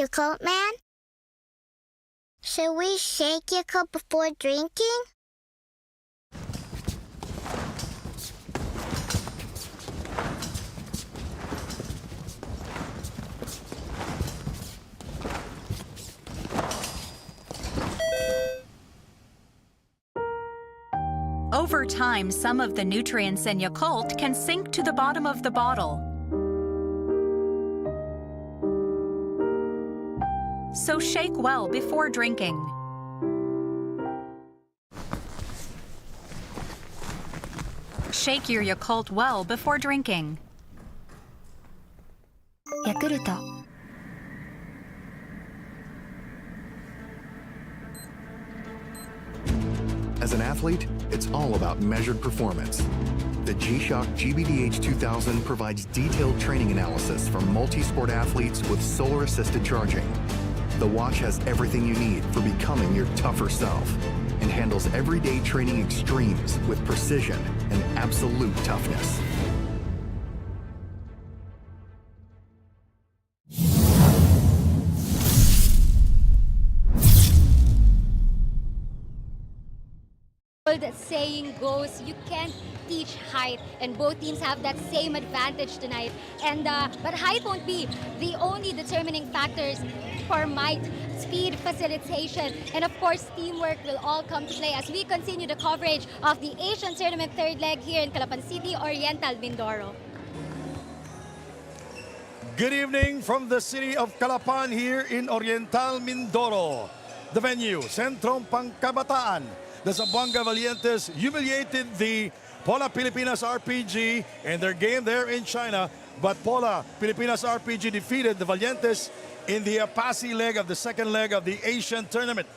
Yakult Man? Should we shake Yakult before drinking? Over time, some of the nutrients in Yakult can sink to the bottom of the bottle. So shake well before drinking. Shake your Yakult well before drinking. Yakult. As an athlete, it's all about measured performance. The G-Shock GBDH 2000 provides detailed training analysis for multi-sport athletes with solar-assisted charging. The watch has everything you need for becoming your tougher self and handles everyday training extremes with precision and absolute toughness. The saying goes, you can't teach height, and both teams have that same advantage tonight. And but height won't be the only determining factors for might. Speed, facilitation, and of course teamwork will all come to play as we continue the coverage of the Asian Tournament third leg here in Calapan City, Oriental Mindoro. Good evening from the city of Calapan here in Oriental Mindoro. The venue, Sentrong Pangkabataan. The Zamboanga Valientes humiliated the Pola Pilipinas RPG in their game there in China, but Pola Pilipinas RPG defeated the Valientes in the Pasi leg of the second leg of the Asian Tournament.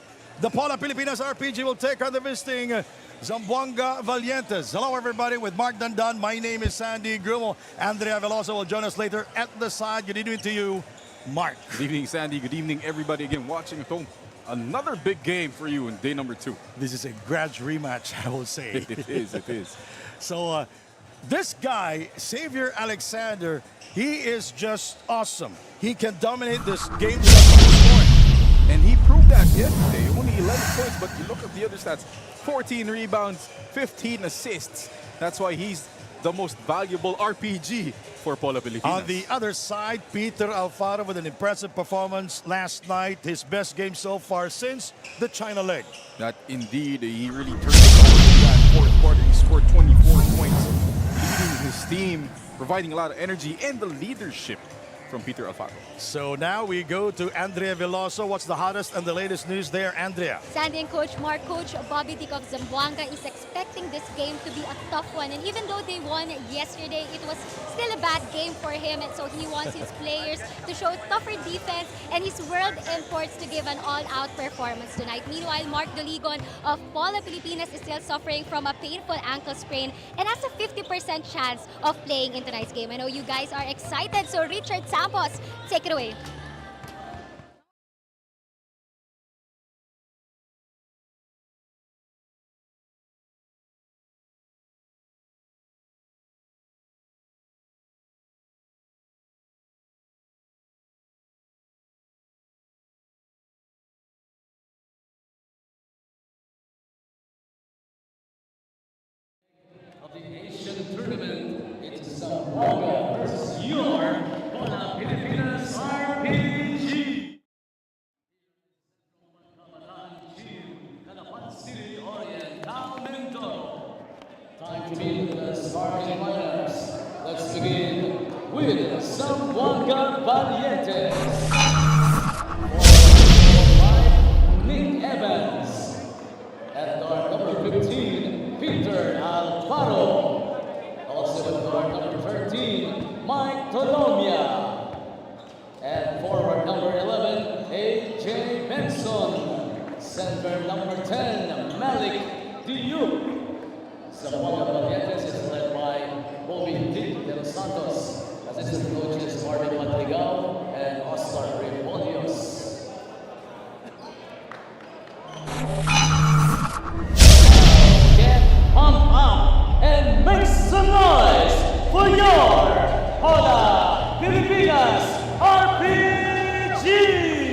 The Pola Pilipinas RPG will take on the visiting Zamboanga Valientes. Hello everybody, with Mark Dandan. My name is Sandy Grumo. Andrea Veloso will join us later at the side. Good evening to you, Mark. Good evening, Sandy. Good evening, everybody again watching at home. Another big game for you in day number 2. This is a grudge rematch, I will say. It is. So this guy, Xavier Alexander, he is just awesome. He can dominate this game without scoring. And he proved that yesterday. Only 11 points, but you look at the other stats. 14 rebounds, 15 assists. That's why he's the most valuable RPG for Pola Pilipinas. On the other side, Peter Alfaro with an impressive performance last night. His best game so far since the China leg. That indeed, he really turned it on in that fourth quarter. He scored 24 points, leading his team, providing a lot of energy and the leadership from Peter Alfaro. So now we go to Andrea Veloso. What's the hottest and the latest news there, Andrea? Sandy and Coach Mark, Coach Bobby Dick of Zamboanga is expecting this game to be a tough one. And even though they won yesterday, it was still a bad game for him. And so he wants his players to show tougher defense and his world imports to give an all-out performance tonight. Meanwhile, Mark Doligon of Pola Pilipinas is still suffering from a painful ankle sprain and has a 50% chance of playing in tonight's game. I know you guys are excited, so Richard Campos, take it away. Of the Asian Tournament, it's Zamboanga versus your Pola Pilipinas RPG. Calapan City, Oriental Mindoro. Time to meet the starting lineups. Let's begin with Zamboanga Valientes. Nick Evans. At guard number 15, Peter Alfaro. Also at guard number 13, Mike Tolomia. And forward number 11, AJ Benson. Center number 10, Malik Diop. Zamboanga Valientes is led by Bobby Dick de los Santos. Assistant coaches Marvin Madrigal and Oscar Rebolios. Get pumped up and make some noise for your Pola Pilipinas RPG!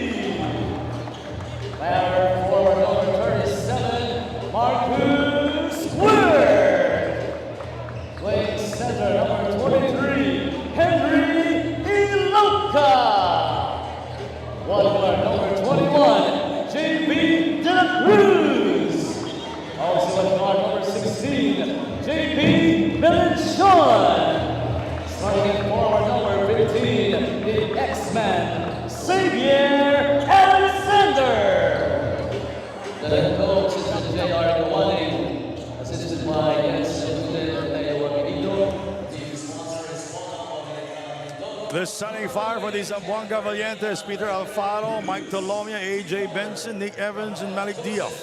The starting fire for the Zamboanga Valientes: Peter Alfaro, Mike Tolomia, AJ Benson, Nick Evans, and Malik Diop.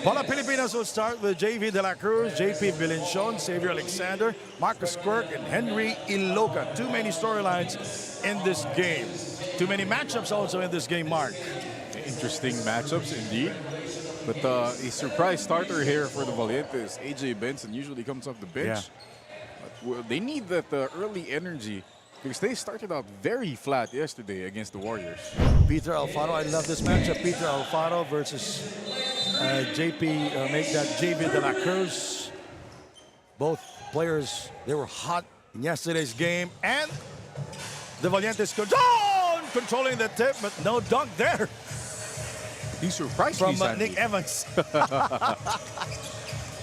Pola Pilipinas will start with JV De La Cruz, JP Bilinchon, Xavier Alexander, Marcus Quirk, and Henry Iloca. Too many storylines in this game. Too many matchups also in this game, Mark. Interesting matchups indeed. But a surprise starter here for the Valientes. AJ Benson usually comes off the bench. But they need that early energy because they started out very flat yesterday against the Warriors. Peter Alfaro, I love this matchup. Peter Alfaro versus make that JV De La Cruz. Both players, they were hot in yesterday's game. And the Valientes controlling the tip, but no dunk there. He surprised From me, Sandy. Nick Evans.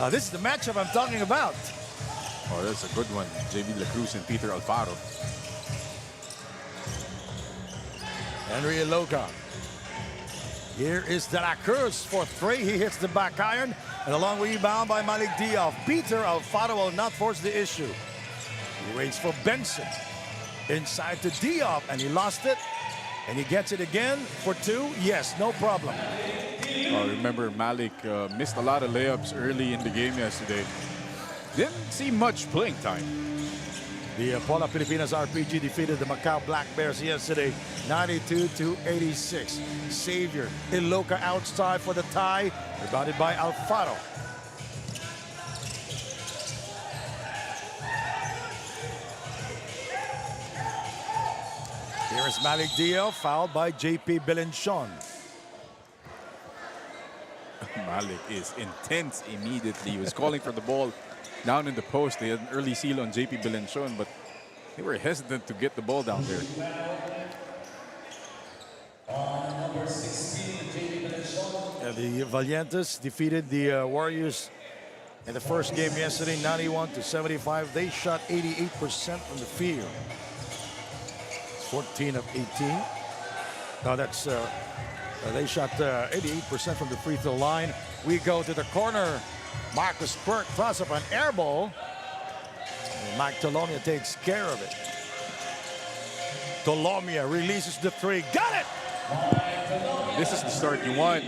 This is the matchup I'm talking about. Oh, that's a good one. JV De La Cruz and Peter Alfaro. Henry Iloca. Here is De La Cruz for three. He hits the back iron. And a long rebound by Malik Diop. Peter Alfaro will not force the issue. He waits for Benson. Inside to Diop, and he lost it. And he gets it again for two. Yes, no problem. Remember, Malik missed a lot of layups early in the game yesterday. Didn't see much playing time. The Pola Pilipinas RPG defeated the Macau Black Bears yesterday, 92-86. Xavier Iloca outside for the tie, rebounded by Alfaro. Here is Malik Diop, fouled by JP Bilinchon. Malik is intense immediately. He was calling for the ball down in the post. They had an early seal on JP Bilinchon, but they were hesitant to get the ball down there. The Valientes defeated the Warriors in the first game yesterday, 91-75. They shot 88% from the field. 14 of 18. No, that's they shot 88% from the free throw line. We go to the corner. Marcus Quirk throws up an air ball. And Mike Tolomia takes care of it. Tolomia releases the three. Got it! This is the start you want.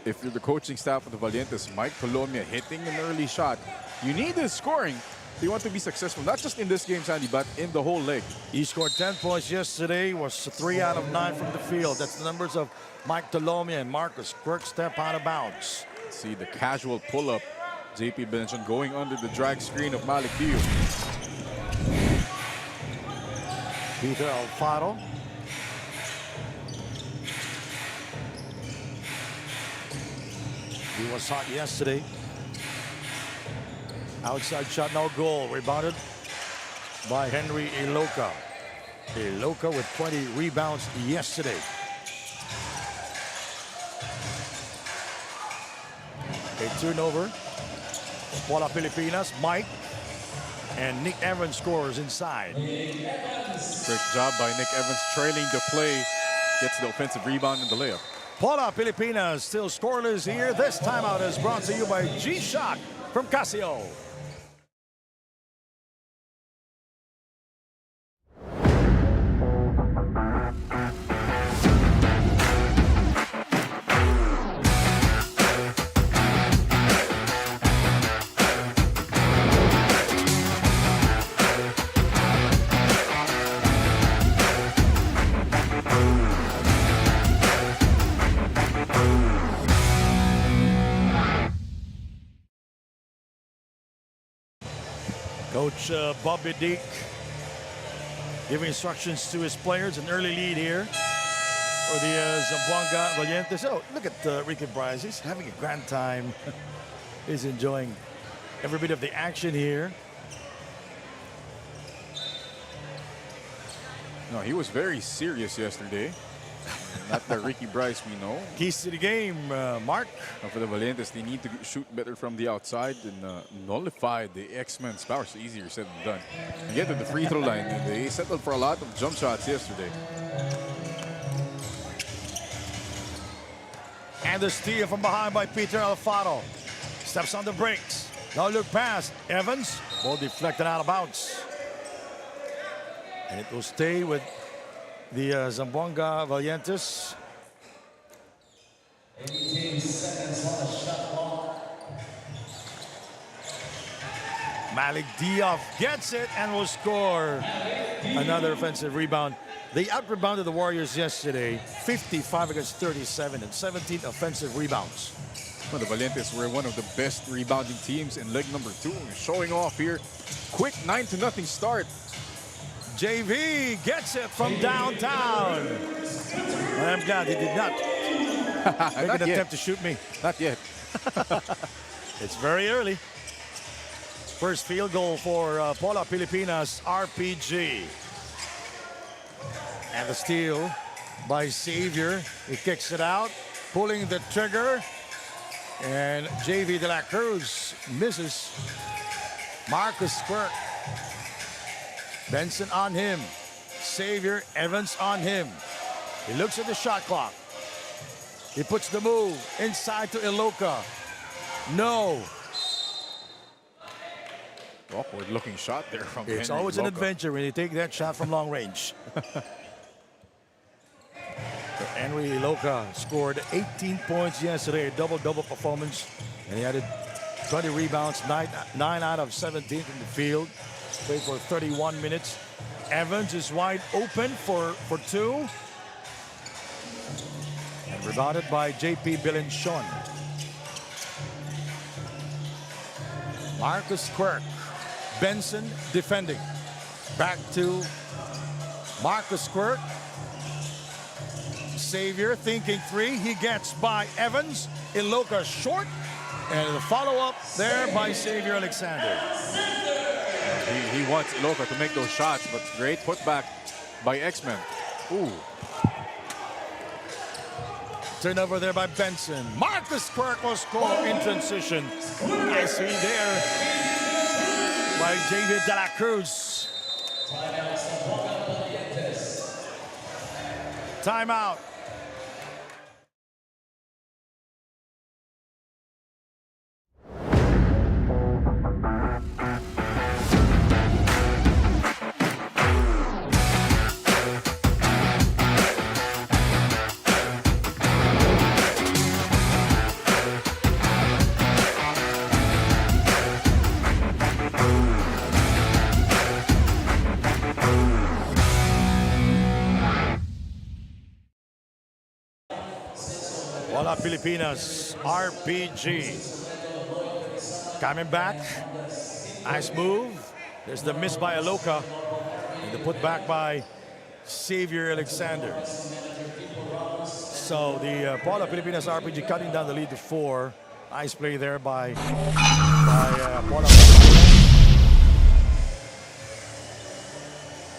If you're the coaching staff of the Valientes, Mike Tolomia hitting an early shot. You need his scoring. They want to be successful, not just in this game, Sandy, but in the whole leg. He scored 10 points yesterday, was 3 out of 9 from the field. That's the numbers of Mike Tolomia and Marcus Quirk. Step out of bounds. See the casual pull-up. JP Bilinchon going under the drag screen of Malik Diop. Peter Alfaro. He was hot yesterday. Outside shot, no goal. Rebounded by Henry Iloca. Iloca with 20 rebounds yesterday. A turnover. Pola Pilipinas, Mike. And Nick Evans scores inside. Great job by Nick Evans, trailing the play. Gets the offensive rebound and the layup. Pola Pilipinas still scoreless here. This timeout is brought to you by G-Shock from Casio. Coach Bobby Dick giving instructions to his players. An early lead here for the Zamboanga Valientes. Oh, look at Ricky Bryce. He's having a grand time. He's enjoying every bit of the action here. No, he was very serious yesterday. Not the Ricky Bryce we know. Keys to the game, Mark. For the Valientes, they need to shoot better from the outside and nullify the X-Men's powers. Easier said than done. And get to the free throw line. And they settled for a lot of jump shots yesterday. And the steal from behind by Peter Alfaro. Steps on the brakes. No look pass. Evans. Ball deflected out of bounds. And it will stay with the Zamboanga Valientes. 18 seconds on the shot clock. Malik Diop gets it and will score another offensive rebound. They out-rebounded the Warriors yesterday, 55 against 37 and 17 offensive rebounds. Well, the Valientes were one of the best rebounding teams in leg number 2. Showing off here. Quick 9-0 start. JV gets it from downtown. And I'm glad he did not make an attempt to shoot me. Not yet. It's very early. First field goal for Pola Pilipinas RPG. And the steal by Xavier. He kicks it out, pulling the trigger. And JV de la Cruz misses. Marcus Quirk. Benson on him. Xavier Evans on him. He looks at the shot clock. He puts the move inside to Iloka. No. Awkward looking shot there from It's Henry always an Iloka. adventure when you take that shot from long range. Henry Iloka scored 18 points yesterday, a double-double performance. And he added 20 rebounds, 9 out of 17 in the field. Played for 31 minutes. Evans is wide open for 2. And rebounded by JP Bilenchon. Marcus Quirk. Benson defending. Back to Marcus Quirk. Xavier thinking 3. He gets by Evans. Iloka short. And the follow-up there by Xavier Alexander. He wants Iloka to make those shots, but great putback by X-Men. Ooh. Turnover there by Benson. Marcus Quirk will score in transition. Nicely there by JV de la Cruz. Timeout. Pola Pilipinas RPG. Coming back. Nice move. There's the miss by Iloka. And the putback by Xavier Alexander. So the Pola Pilipinas RPG cutting down the lead to 4. Nice play there by Pola Pilipinas.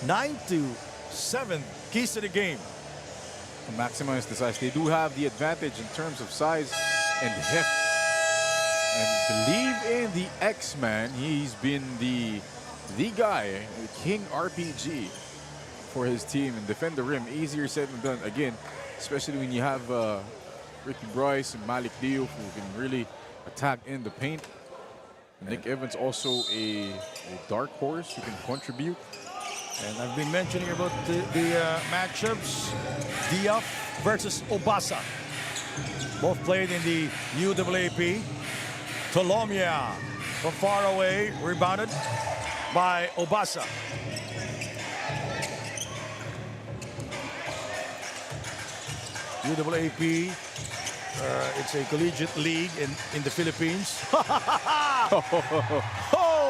9-7. Keys to the game. To maximize the size. They do have the advantage in terms of size and heft. And believe in the X-Man. He's been the guy, the King RPG for his team and defend the rim. Easier said than done. Again, especially when you have Ricky Bryce and Malik Diop who can really attack in the paint. Nick Evans also a dark horse who can contribute. And I've been mentioning about the matchups. Diop versus Obasa. Both played in the UAAP. Tolomia from far away, rebounded by Obasa. UAAP, it's a collegiate league in the Philippines. Oh,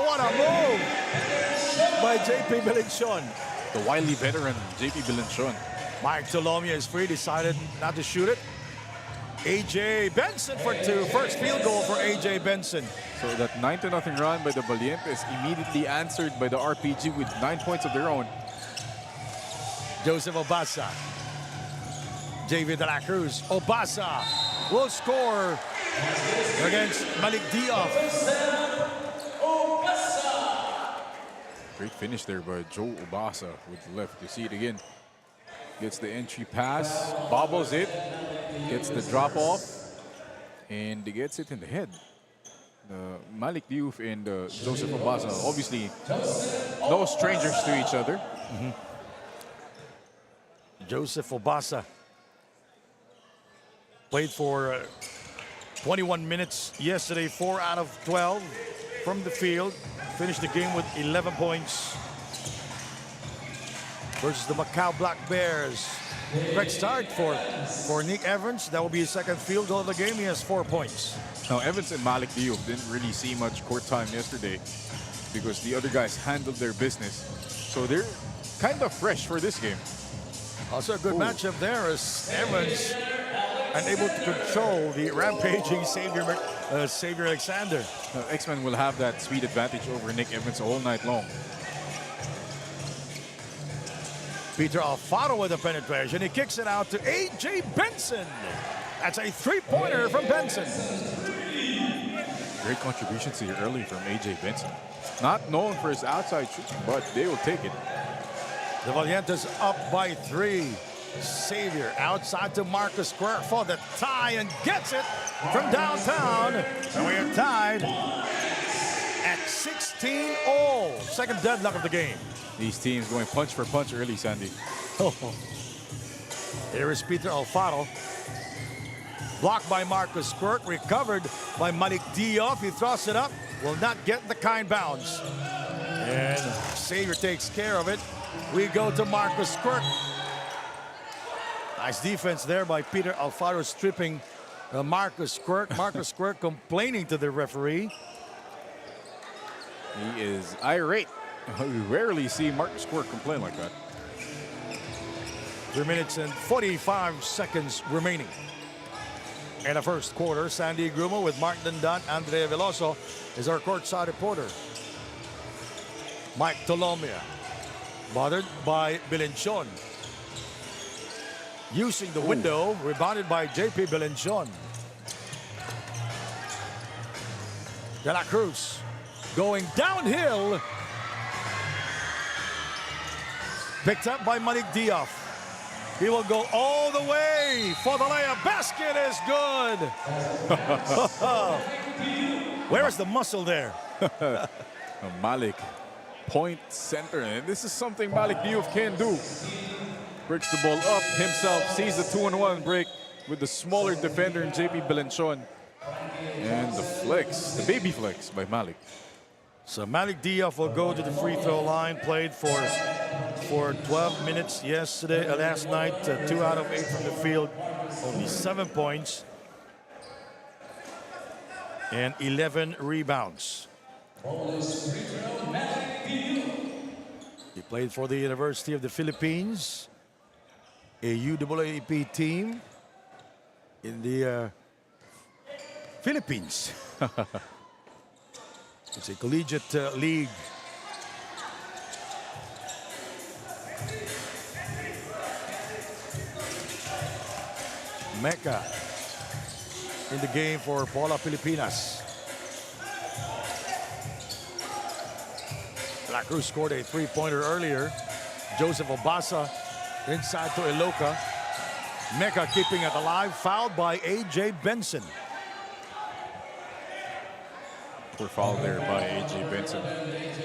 what a move by JP Bilenchon. The wily veteran, JP Bilenchon. Mike Tolomia is free, decided not to shoot it. AJ Benson for 2. First field goal for AJ Benson. So that 9-0 run by the Valientes immediately answered by the RPG with 9 points of their own. Joseph Obasa. JV de la Cruz. Obasa will score against Malik Diop. Great finish there by Joe Obasa with the left. You see it again. Gets the entry pass, bobbles it, gets the drop off, and he gets it in the head. Malik Diop and Joseph Obasa, obviously no strangers to each other. Joseph Obasa played for 21 minutes yesterday, 4 out of 12 from the field. Finished the game with 11 points versus the Macau Black Bears. Great start for Nick Evans. That will be his second field goal of the game. He has 4 points. Now, Evans and Malik Diop didn't really see much court time yesterday because the other guys handled their business. So they're kind of fresh for this game. Also a good matchup there as Evans unable to control the rampaging Xavier Alexander. Now, X-Men will have that sweet advantage over Nick Evans all night long. Peter Alfaro with the penetration. He kicks it out to A.J. Benson. That's a three-pointer from Benson. Great contributions here early from A.J. Benson. Not known for his outside shooting, but they will take it. The Valientes up by 3. Xavier outside to Marcus Quirk for the tie and gets it from downtown. And we are tied at 16 all. Second deadlock of the game. These teams going punch for punch early, Sandy. Here is Peter Alfaro. Blocked by Marcus Quirk, recovered by Malik Diop. He throws it up, will not get the kind bounce. And Xavier takes care of it. We go to Marcus Quirk. Nice defense there by Peter Alfaro, stripping Marcus Quirk. Marcus Quirk complaining to the referee. He is irate. We rarely see Marcus Quirk complain like that. 3 minutes and 45 seconds remaining. In the first quarter, Sandy Grumo with Mark Dandan, Andrea Veloso is our courtside reporter. Mike Tolomia, bothered by Belenchon. Using the window, rebounded by JP Belenchon. De La Cruz going downhill. Picked up by Malik Diop. He will go all the way for the layup. Basket is good. Where is the muscle there? Malik, point center. And this is something Malik Diop can do. Breaks the ball up himself, sees the 2-on-1 break with the smaller defender in JP Belenchon. And the flex, the baby flex by Malik. So Malik Diop will go to the free throw line. Played for 12 minutes yesterday, last night. 2 out of 8 from the field. Only 7 points. And 11 rebounds. He played for the University of the Philippines, a UAAP team in the Philippines. It's a collegiate league. Mecca in the game for Pola Pilipinas. La Cruz scored a three-pointer earlier. Joseph Obasa inside to Iloca. Mecca keeping it alive, fouled by A.J. Benson. Poor foul there by A.J. Benson.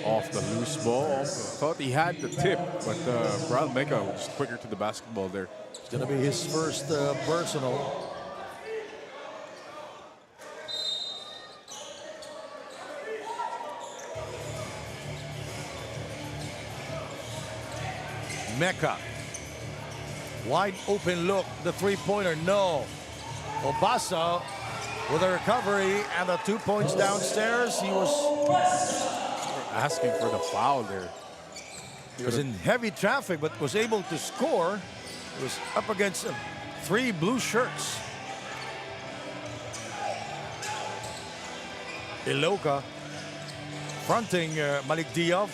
Off the loose ball. Thought he had the tip, but Brian Mecca was quicker to the basketball there. It's going to be his first personal. Mecca. Wide open look. The three-pointer, no. Obasa with a recovery and the 2 points downstairs. He was asking for the foul there. He was in heavy traffic, but was able to score. He was up against 3 blue shirts. Iloca fronting Malik Diop.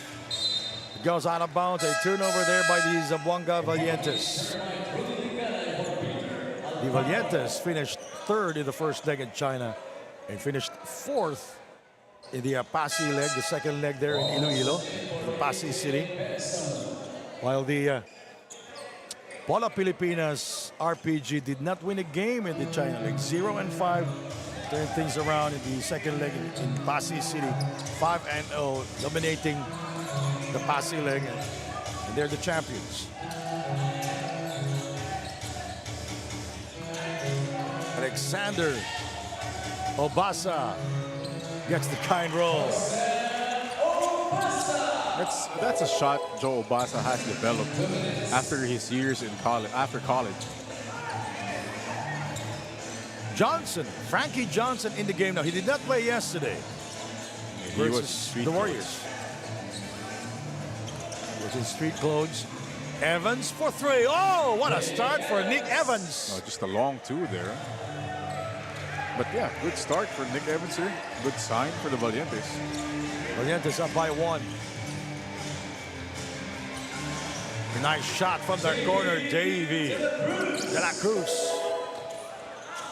It goes out of bounds. A turnover there by the Zamboanga Valientes. The Valientes finished 3rd in the first leg in China and finished 4th in the Pasig leg, the second leg there in Iloilo, in Pasig City. While the Pola Pilipinas RPG did not win a game in the China League. 0-5. Turned things around in the second leg in Pasig City. 5-0, dominating the Pasig leg. And they're the champions. Alexander Obasa gets the kind roll. That's a shot Joe Obasa has developed after his years in college. After college, Johnson, Frankie Johnson in the game now. He did not play yesterday he was versus street the clothes. Warriors. Was in street clothes. Evans for three. Oh, what a start for Nick Evans. Oh, just a long two there. But yeah, good start for Nick Evans here. Good sign for the Valientes. Valientes up by one. Nice shot from the corner, Davy De La Cruz.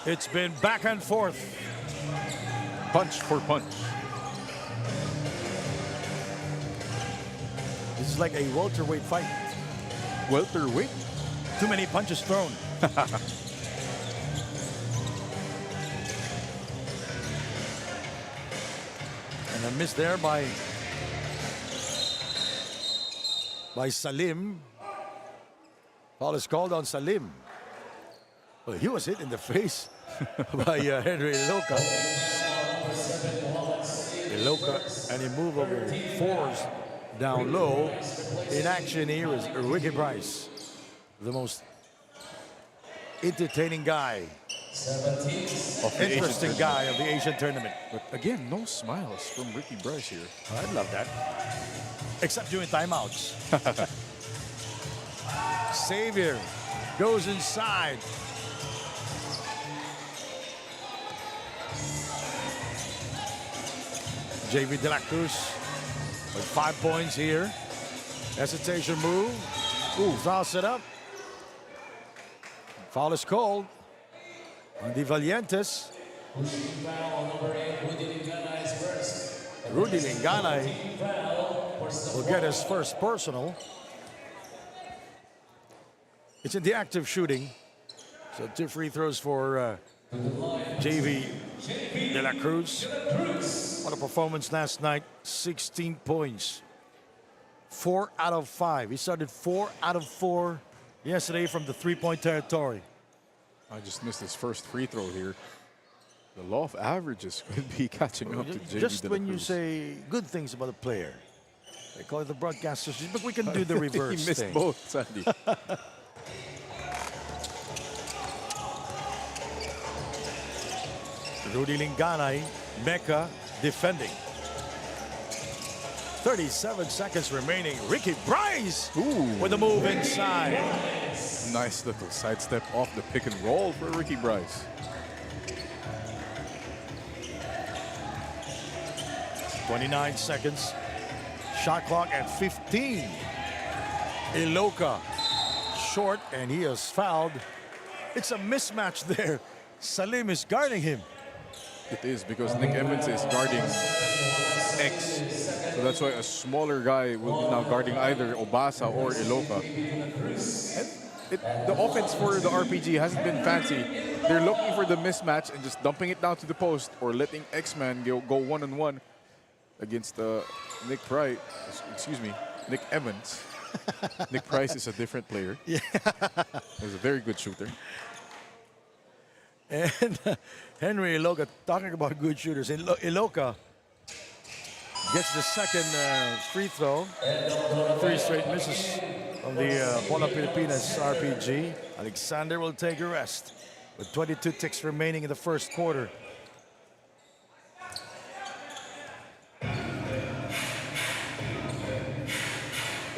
It's been back and forth. Punch for punch. This is like a welterweight fight. Welterweight. Too many punches thrown. And a miss there by Salim. Foul is called on Salim. Well, he was hit in the face by Henry Iloka. Iloka, and he moved over fours down low. In action here is Ricky Bryce, the most entertaining guy, interesting guy of the Asian tournament. But again, no smiles from Ricky Bryce here. I'd love that. Except during timeouts. Xavier goes inside. JV De La Cruz with 5 points here. Hesitation move. Ooh, foul set up. Foul is called on the Valientes. Rudy Linganay will get his first personal. It's in the active shooting. So 2 free throws for JV De La Cruz. What a performance last night. 16 points. 4 out of 5. He started 4 out of 4 yesterday from the three-point territory. I just missed his first free throw here. The law of averages could be catching up to JV Just De La when you Cruz. say good things about a player, they call it the broadcasters, but we can do the reverse he missed thing. both, Sandy. Rudy Linganay, Mecca defending. 37 seconds remaining. Ricky Bryce with a move inside. Nice little sidestep off the pick and roll for Ricky Bryce. 29 seconds. Shot clock at 15. Iloka short, and he is fouled. It's a mismatch there. Salim is guarding him. It is because Nick Evans is guarding X. So that's why a smaller guy will be now guarding either Obasa or Iloka. The offense for the RPG hasn't been fancy. They're looking for the mismatch and just dumping it down to the post or letting X-Man go one-on-one against Nick Price. Excuse me, Nick Evans. Nick Price is a different player. Yeah. He's a very good shooter. And Henry Iloka, talking about good shooters. Iloka gets the second free throw. 3 straight misses from the Pola Pilipinas RPG. Alexander will take a rest with 22 ticks remaining in the first quarter.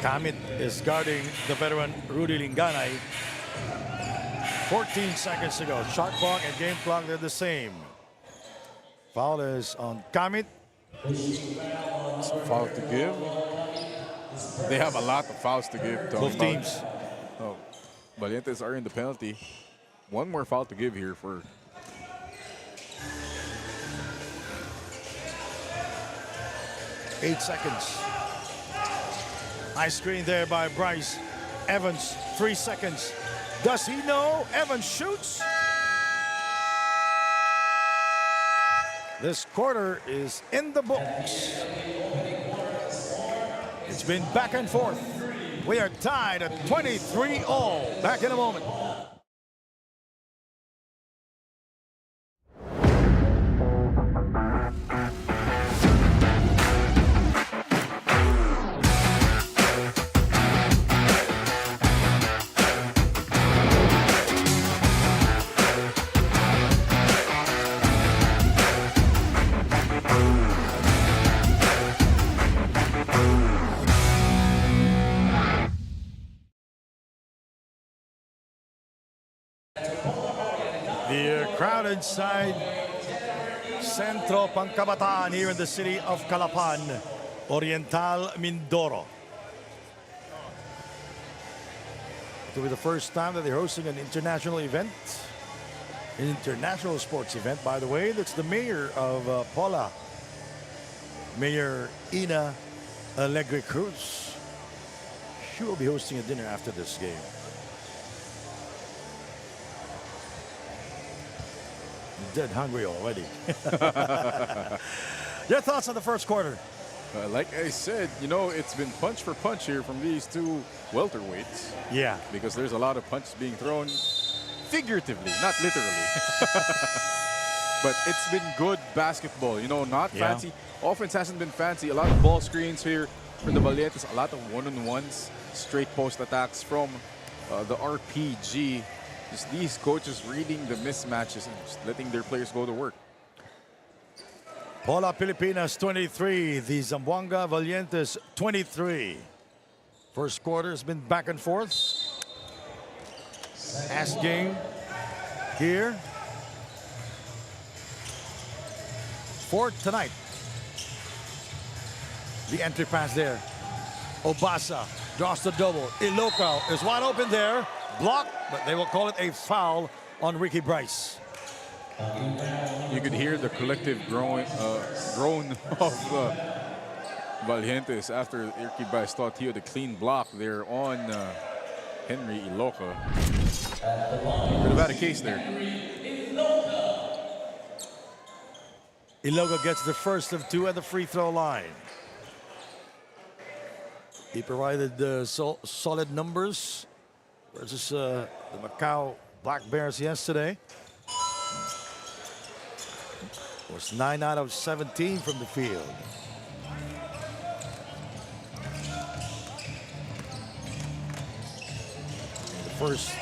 Kamit is guarding the veteran Rudy Linganay. 14 seconds to go. Shot clock and game clock, they're the same. Foul is on Kamit. Foul to give. They have a lot of fouls to give. Both teams. Oh, Valientes are in the penalty. One more foul to give here for 8 seconds. Nice screen there by Bryce. Evans, 3 seconds. Does he know? Evans shoots. This quarter is in the books. It's been back and forth. We are tied at 23 all. Back in a moment. Well inside Centro Pangkabataan here in the city of Calapan, Oriental Mindoro. It will be the first time that they're hosting an international event, an international sports event, by the way. That's the mayor of Pola, Mayor Ina Alegre Cruz. She will be hosting a dinner after this game. I'm dead hungry already. Your thoughts on the first quarter? Like I said, you know, it's been punch for punch here from these two welterweights. Yeah. Because there's a lot of punches being thrown figuratively, not literally. But it's been good basketball, you know, not fancy. Offense hasn't been fancy. A lot of ball screens here for the Valientes, a lot of one-on-ones, straight post attacks from the RPG. Just these coaches reading the mismatches and just letting their players go to work. Pola Pilipinas 23, the Zamboanga Valientes 23. First quarter has been back and forth. Last game here for tonight. The entry pass there. Obasa draws the double. Iloca is wide open there. Blocked, but they will call it a foul on Ricky Bryce. You could hear the collective groan of Valientes after Ricky Bryce thought he had a clean block there on Henry Iloca. Could have had a case there. Iloca gets the first of two at the free throw line. He provided solid numbers versus the Macau Black Bears yesterday. Was 9 out of 17 from the field. In the first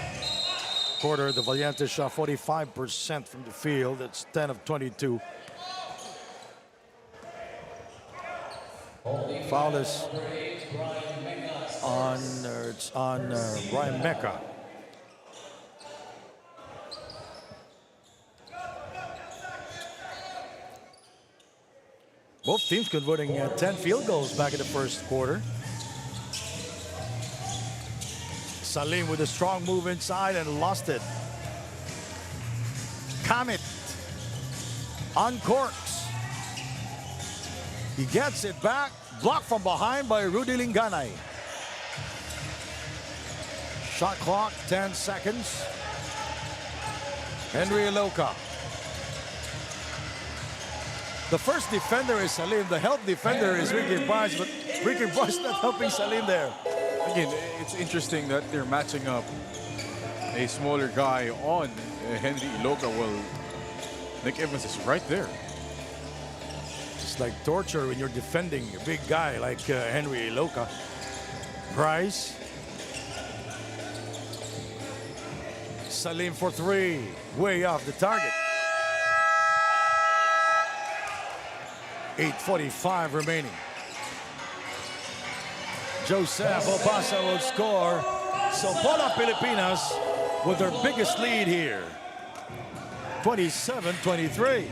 quarter, the Valientes shot 45% from the field. That's 10 of 22. Foul is on Brian Mecca. Both teams converting 10 field goals back in the first quarter. Salim with a strong move inside and lost it. Kamit uncorks. He gets it back, blocked from behind by Rudy Linganay. Shot clock, 10 seconds. Henry Iloca. The first defender is Salim. The help defender is Ricky Bryce, but Ricky Bryce not helping Salim there. Again, it's interesting that they're matching up a smaller guy on Henry Iloca. Well, Nick Evans is right there. It's like torture when you're defending a big guy like Henry Iloca. Bryce. Salim for three. Way off the target. 8:45 remaining. Joseph Obasa will score. So Pola Pilipinas with their biggest lead here. 27-23.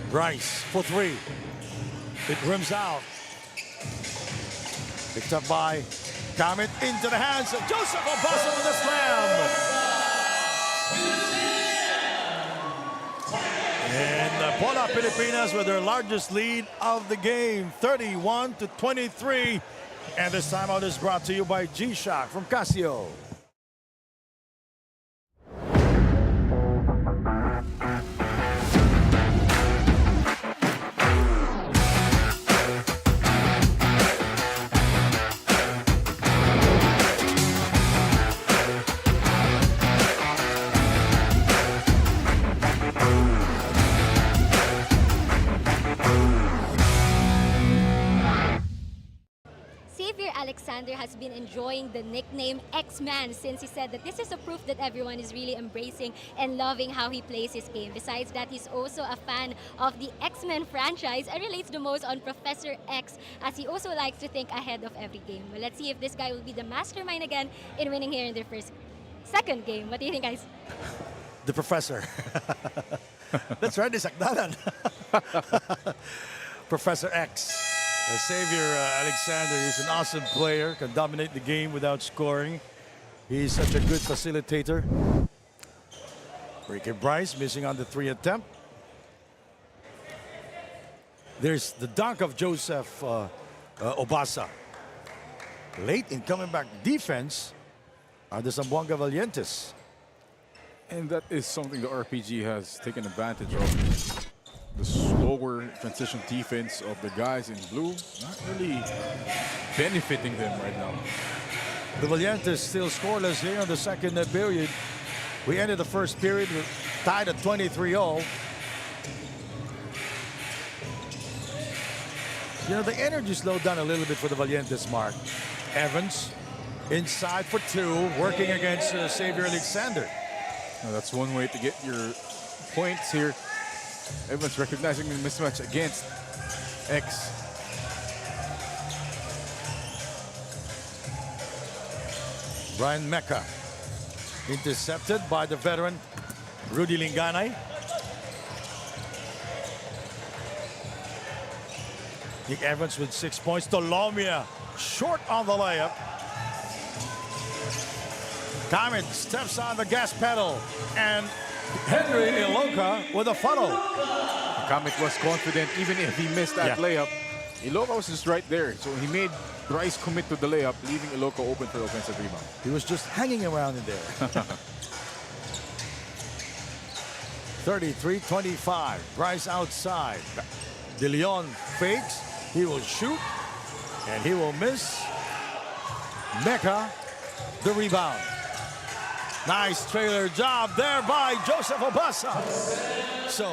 Bryce for three. It rims out. Picked up by Kamit into the hands of Joseph Obasa with a slam. And Pola Pilipinas with their largest lead of the game, 31-23. And this timeout is brought to you by G-Shock from Casio. Alexander has been enjoying the nickname X-Man since he said that this is a proof that everyone is really embracing and loving how he plays his game. Besides that, he's also a fan of the X-Men franchise and relates the most on Professor X, as he also likes to think ahead of every game. Well, let's see if this guy will be the mastermind again in winning here in their second game. What do you think, guys? The professor. That's right, Sakdalan. Professor X. Xavier Alexander is an awesome player, can dominate the game without scoring. He's such a good facilitator. Ricky Bryce missing on the 3 attempt. There's the dunk of Joseph Obasa. Late in coming back defense are the Zamboanga Valientes. And that is something the RPG has taken advantage of. The slower transition defense of the guys in blue, not really benefiting them right now. The Valientes still scoreless here in the second period. We ended the first period tied at 23-0. You know, the energy slowed down a little bit for the Valientes, Mark. Evans inside for 2, working against Xavier Alexander. Now, that's one way to get your points here. Evans recognizing the mismatch against X. Brian Mecca intercepted by the veteran Rudy Linganay. Nick Evans with 6 points. Tolomia short on the layup. Kamid steps on the gas pedal, and Henry Iloka with a follow. Kamid was confident even if he missed that layup. Iloka was just right there, so he made Bryce commit to the layup, leaving Iloka open for the offensive rebound. He was just hanging around in there. 33-25. Bryce outside. De Leon fakes. He will shoot, and he will miss. Mecca, the rebound. Nice trailer job there by Joseph Obasa. So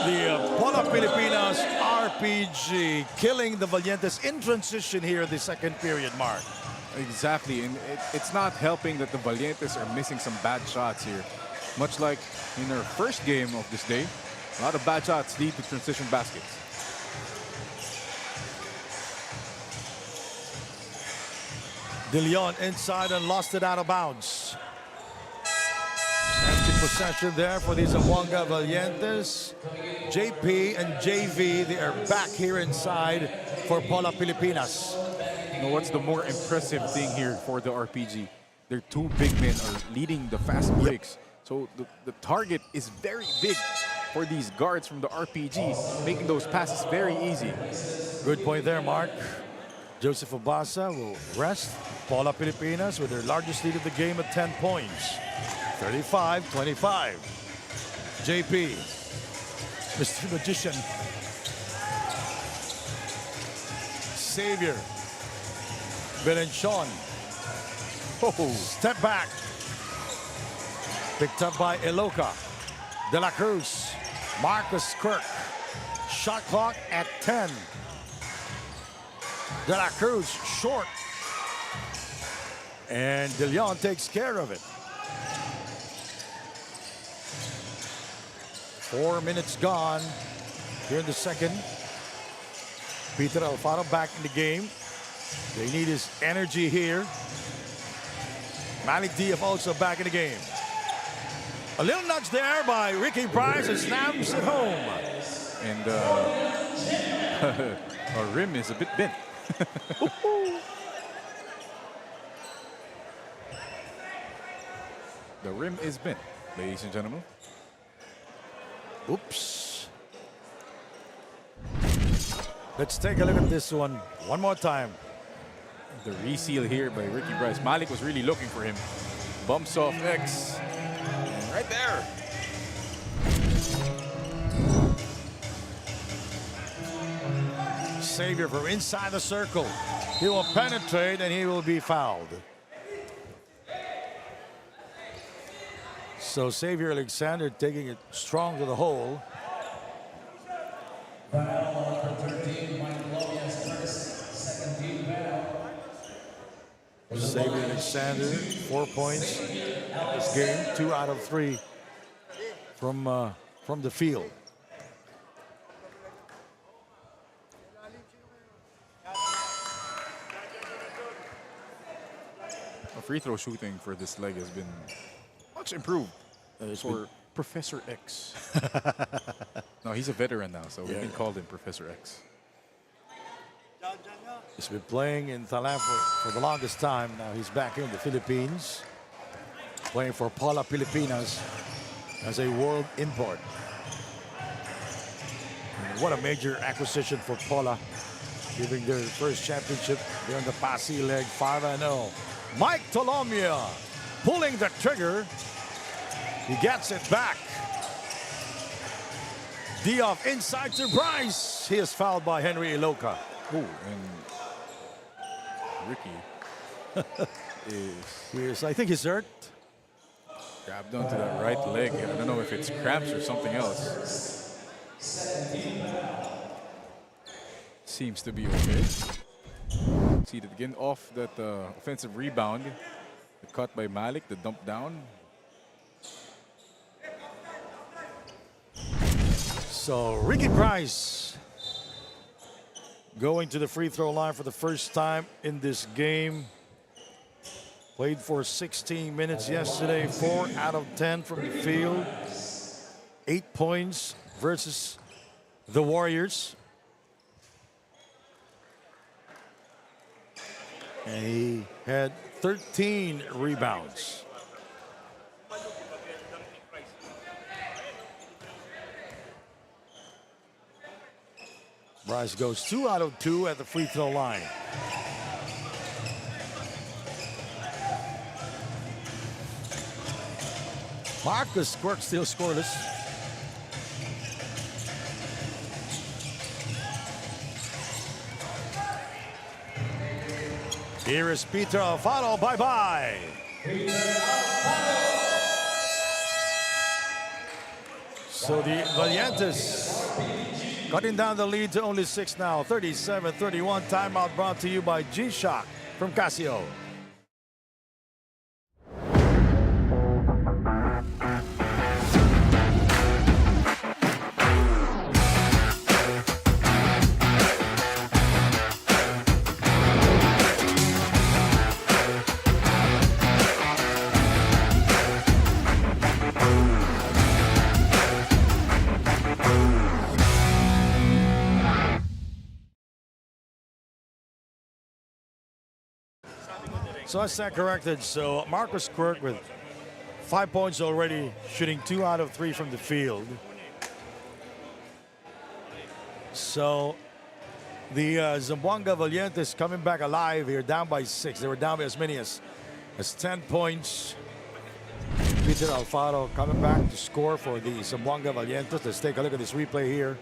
the Pola Pilipinas RPG killing the Valientes in transition here in the second period, Mark. Exactly, and it's not helping that the Valientes are missing some bad shots here. Much like in our first game of this day, a lot of bad shots lead to transition baskets. De Leon inside and lost it out of bounds. Empty possession there for the Zamboanga Valientes. JP and JV, they are back here inside for Pola Pilipinas. You know, what's the more impressive thing here for the RPG? Their 2 big men are leading the fast breaks. So the target is very big for these guards from the RPG, making those passes very easy. Good point there, Mark. Joseph Obasa will rest Pola Pilipinas with their largest lead of the game at 10 points. 35-25. JP, Mr. Magician. Xavier. Belenchon. Oh, step back. Picked up by Iloka. De La Cruz. Marcus Kirk. Shot clock at 10. De La Cruz short. And De Leon takes care of it. 4 minutes gone here in the second. Peter Alfaro back in the game. They need his energy here. Malik Diab also back in the game. A little nudge there by Ricky Bryce and snaps it home. And our rim is a bit bent. The rim is bent, ladies and gentlemen. Oops. Let's take a look at this one more time. The reseal here by Ricky Bryce. Malik was really looking for him. Bumps off X. And right there. Xavier from inside the circle. He will penetrate and he will be fouled. So Xavier Alexander taking it strong to the hole. right-hander, 4 points in this game, 2 out of 3 from the field. Free throw shooting for this leg has been much improved for Professor X. No, he's a veteran now, so we can call him Professor X. He's been playing in Thailand for the longest time. Now he's back here in the Philippines, playing for Pola Pilipinas as a world import. And what a major acquisition for Pola, giving their first championship there on the Pasig leg, 5-0. Mike Tolomia pulling the trigger. He gets it back. Dioff inside to Bryce. He is fouled by Henry Iloca. Ooh, and Ricky is I think he's hurt. grabbed onto that right leg. I don't know if it's cramps or something else. Seems to be okay. See that again off that offensive rebound. The cut by Malik, the dump down. So Ricky Bryce going to the free throw line for the first time in this game. Played for 16 minutes yesterday, 4 out of 10 from the field. 8 points versus the Warriors. And he had 13 rebounds. Bryce goes 2 out of 2 at the free throw line. Marcus Quirk still scoreless. Here is Peter Alfaro. Bye-bye. So the Valientes cutting down the lead to only 6 now. 37-31. Timeout brought to you by G-Shock from Casio. So I stand corrected. So Marcus Quirk with 5 points already, shooting 2 out of 3 from the field. So the Zamboanga Valientes coming back alive here, down by 6. They were down by as many as 10 points. Peter Alfaro coming back to score for the Zamboanga Valientes. Let's take a look at this replay here.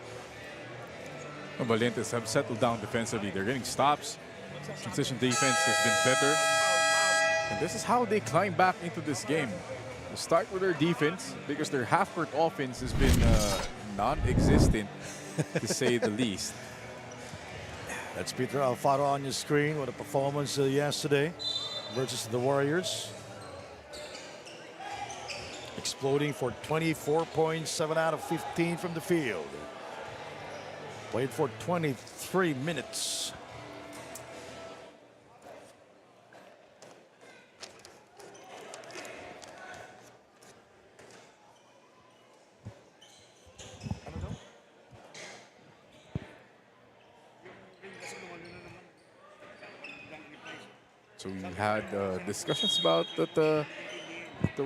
The Valientes have settled down defensively. They're getting stops. Transition defense has been better. And this is how they climb back into this game. They start with their defense because their half-court offense has been non-existent, to say the least. That's Peter Alfaro on your screen. What a performance yesterday versus the Warriors. Exploding for 24 points, 7 out of 15 from the field. Played for 23 minutes. So we had discussions about the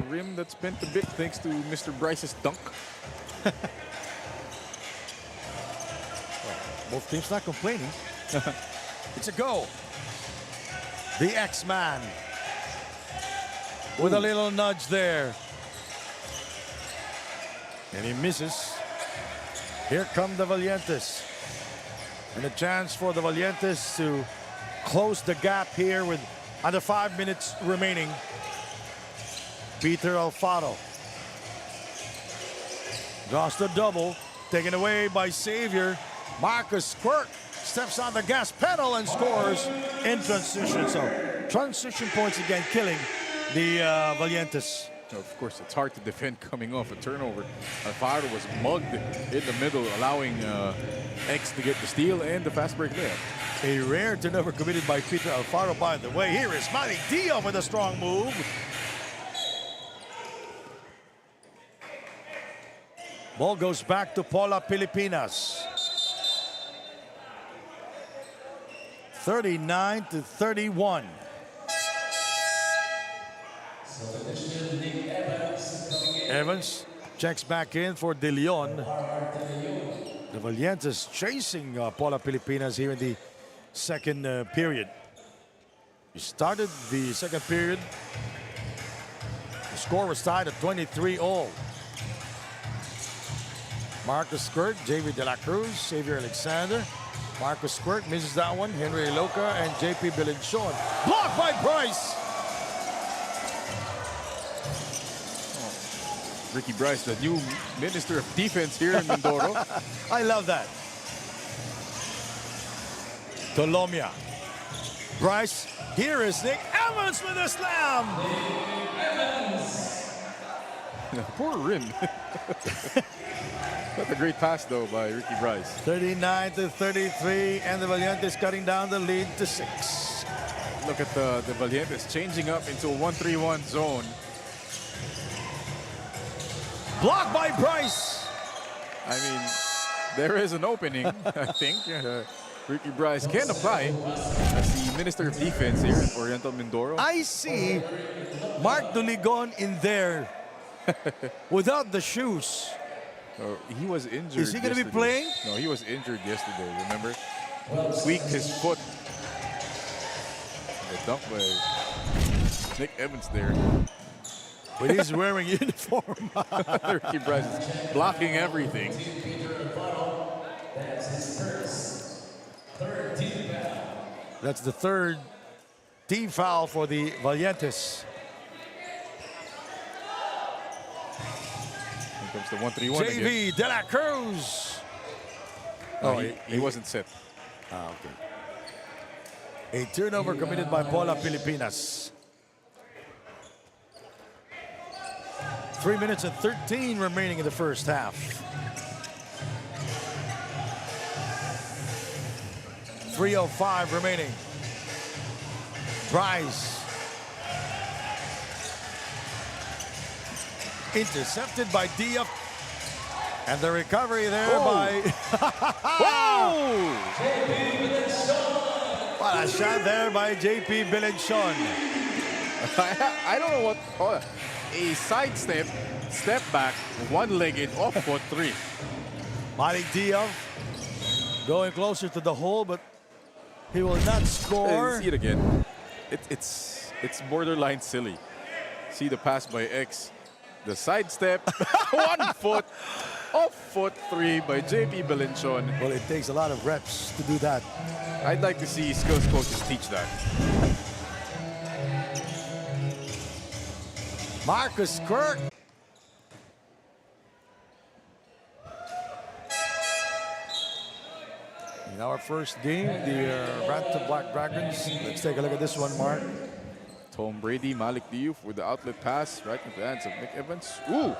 rim that's bent a bit thanks to Mr. Bryce's dunk. Both teams not complaining. It's a go. The X-Man with a little nudge there. And he misses. Here come the Valientes. And a chance for the Valientes to close the gap here with under 5 minutes remaining. Peter Alfaro draws the double, taken away by Xavier. Marcus Quirk steps on the gas pedal and scores in transition. So transition points again killing the Valientes. Of course, it's hard to defend coming off a turnover. Alfaro was mugged in the middle, allowing X to get the steal and the fast break layup. A rare turnover committed by Peter Alfaro, by the way. Here is Malik Diaz with a strong move. Ball goes back to Pola Pilipinas. 39-31. Evans checks back in for De Leon. The Valientes chasing Pola Pilipinas here in the second period. We started the second period. The score was tied at 23-all. Marcus Squirt, JV De La Cruz, Xavier Alexander. Marcus Squirt misses that one. Henry Loca and JP Bilinchon. Blocked by Bryce. Ricky Bryce, the new Minister of Defense here in Mindoro. I love that. Tolomia. Bryce. Here is Nick Evans with a slam. Poor rim. That's a great pass, though, by Ricky Bryce. 39-33, and the Valientes cutting down the lead to 6. Look at the Valientes changing up into a 1-3-1 zone. Blocked by Bryce. I mean, there is an opening, I think. Ricky Bryce can apply as the Minister of Defense here at Oriental Mindoro. I see Mark Duligon in there without the shoes. He was injured. Is he going to be playing? No, he was injured yesterday, remember? Tweaked his foot. The dunk by Nick Evans there. But he's wearing uniform. Ricky Bryce is blocking everything. That's the third team foul for the Valientes. Here comes the 1-3-1 again. JV De La Cruz. Oh, he wasn't set. Okay. A turnover committed by Pola Pilipinas. 3 minutes and 13 remaining in the first half. 3:05 remaining. Bryce. Intercepted by Diaz. And the recovery there by... What a shot there by JP Bilinchon. I don't know what... Oh, a sidestep, step back, one-legged, off-foot three. Malik Diaz going closer to the hole, but he will not score. See it again. It's borderline silly. See the pass by X. The sidestep, 1 foot, off-foot three by JP Bilinchon. Well, it takes a lot of reps to do that. I'd like to see skills coaches teach that. Marcus Kirk. In our first game, the Ranton Black Dragons. Let's take a look at this one, Mark. Tom Brady, Malik Diouf with the outlet pass right into the hands of Nick Evans. Ooh!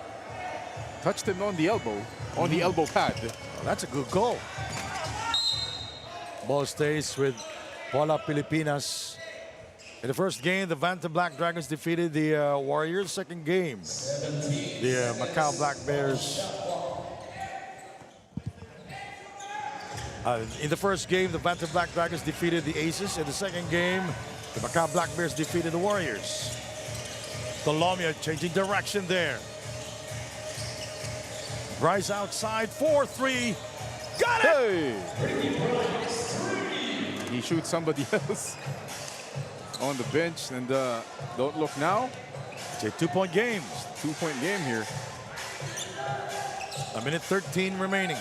Touched him on the elbow pad. Well, that's a good goal. Ball stays with Pola Pilipinas. In the first game, the Ranton Black Dragons defeated the Warriors. Second game, the Macau Black Bears. In the first game, the Ranton Black Dragons defeated the Aces. In the second game, the Macau Black Bears defeated the Warriors. Tolomia changing direction there. Bryce outside, 4-3. Got it! Hey. He shoots somebody else on the bench, and don't look now. It's a two-point game. 2-point game here. 1:13 remaining.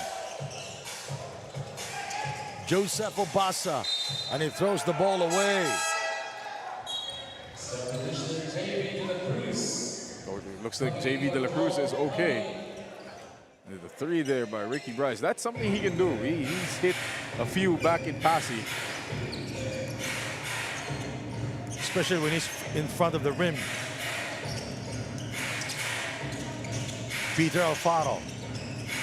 Joseph Obasa, and he throws the ball away. Oh, it looks like JV De La Cruz is okay. The three there by Ricky Bryce. That's something he can do. He's hit a few back in Pasig. Especially when he's in front of the rim. Peter Alfaro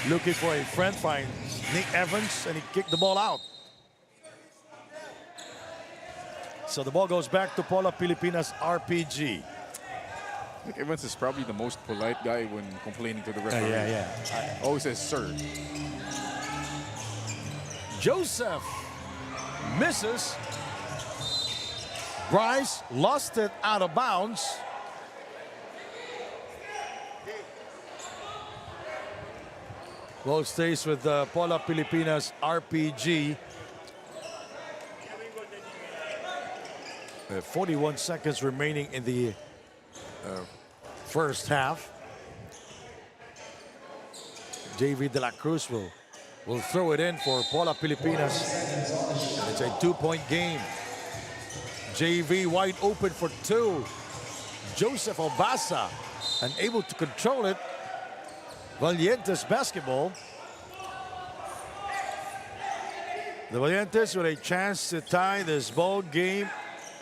looking for a friend, finds Nick Evans, and he kicked the ball out. So the ball goes back to Pola Pilipinas RPG. Nick Evans is probably the most polite guy when complaining to the referee. Yeah. Always says, sir. Joseph misses. Bryce lost it out of bounds. Ball stays with Pola Pilipinas RPG. 41 seconds remaining in the first half. JV De La Cruz will throw it in for Pola Pilipinas. It's a 2-point game. JV wide open for 2. Joseph Obasa unable to control it. Valientes basketball. The Valientes with a chance to tie this ball game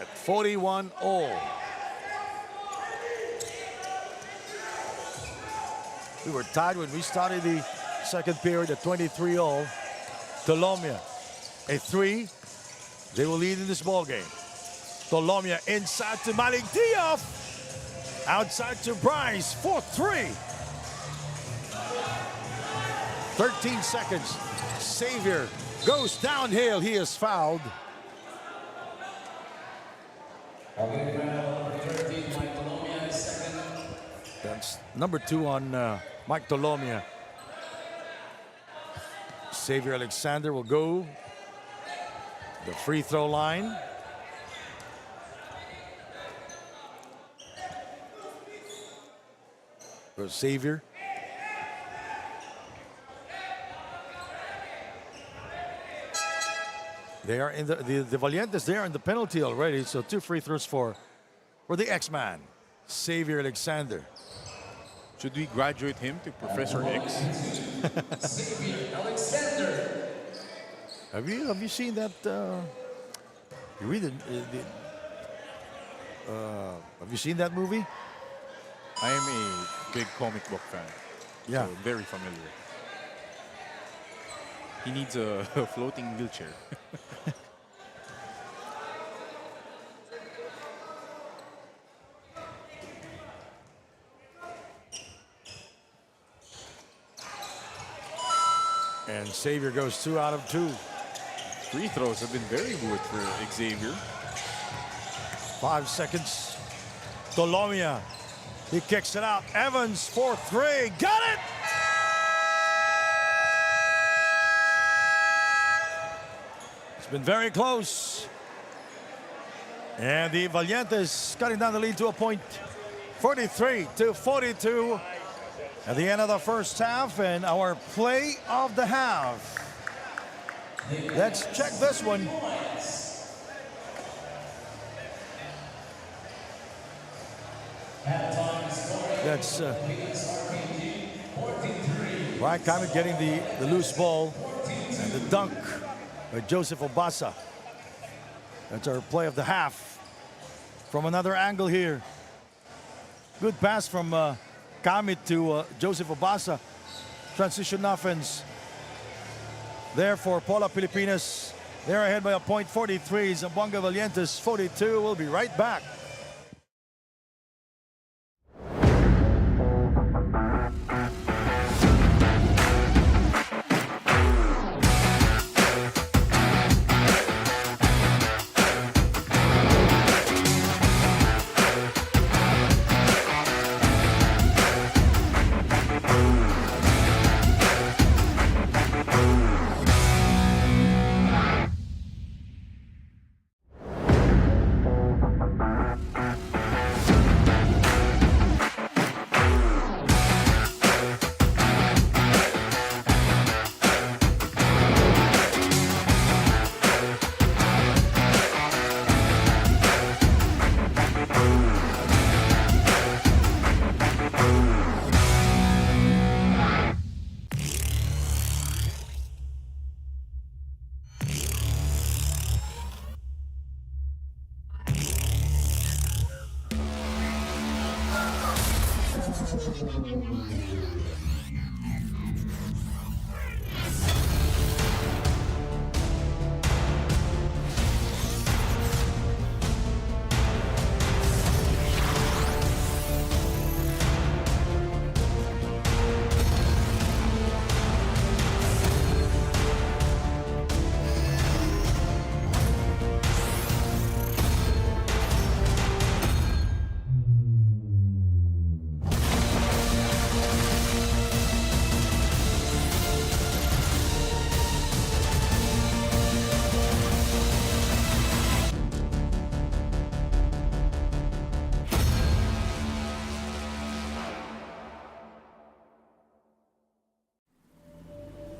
at 41 all. We were tied when we started the second period at 23 all. Tolomia, a 3. They will lead in this ball game. Tolomia inside to Malik Diop. Outside to Bryce for 3. 13 seconds. Xavier goes downhill. He is fouled. That's number 2 on Mike Tolomia. Xavier Alexander will go the free throw line. For Xavier. They are in the Valientes, they are in the penalty already, so 2 free throws for the X-Man, Xavier Alexander. Should we graduate him to Professor X? Have you seen that? You read it? Have you seen that movie? I am a big comic book fan. Yeah. So very familiar. He needs a floating wheelchair. And Xavier goes 2 out of 2. Free throws have been very good for Xavier. 5 seconds. Tolomia. He kicks it out. Evans for 3. Got it! It's been very close. And the Valientes cutting down the lead to a point. 43-42 at the end of the first half, and our play of the half. Let's check this one. That's Ryan Kamek getting the loose ball and the dunk by Joseph Obasa. That's our play of the half. From another angle here. Good pass from Kamit to Joseph Obasa. Transition offense there for Pola Pilipinas. They're ahead by a point, 43. Zamboanga Valientes 42. We'll be right back.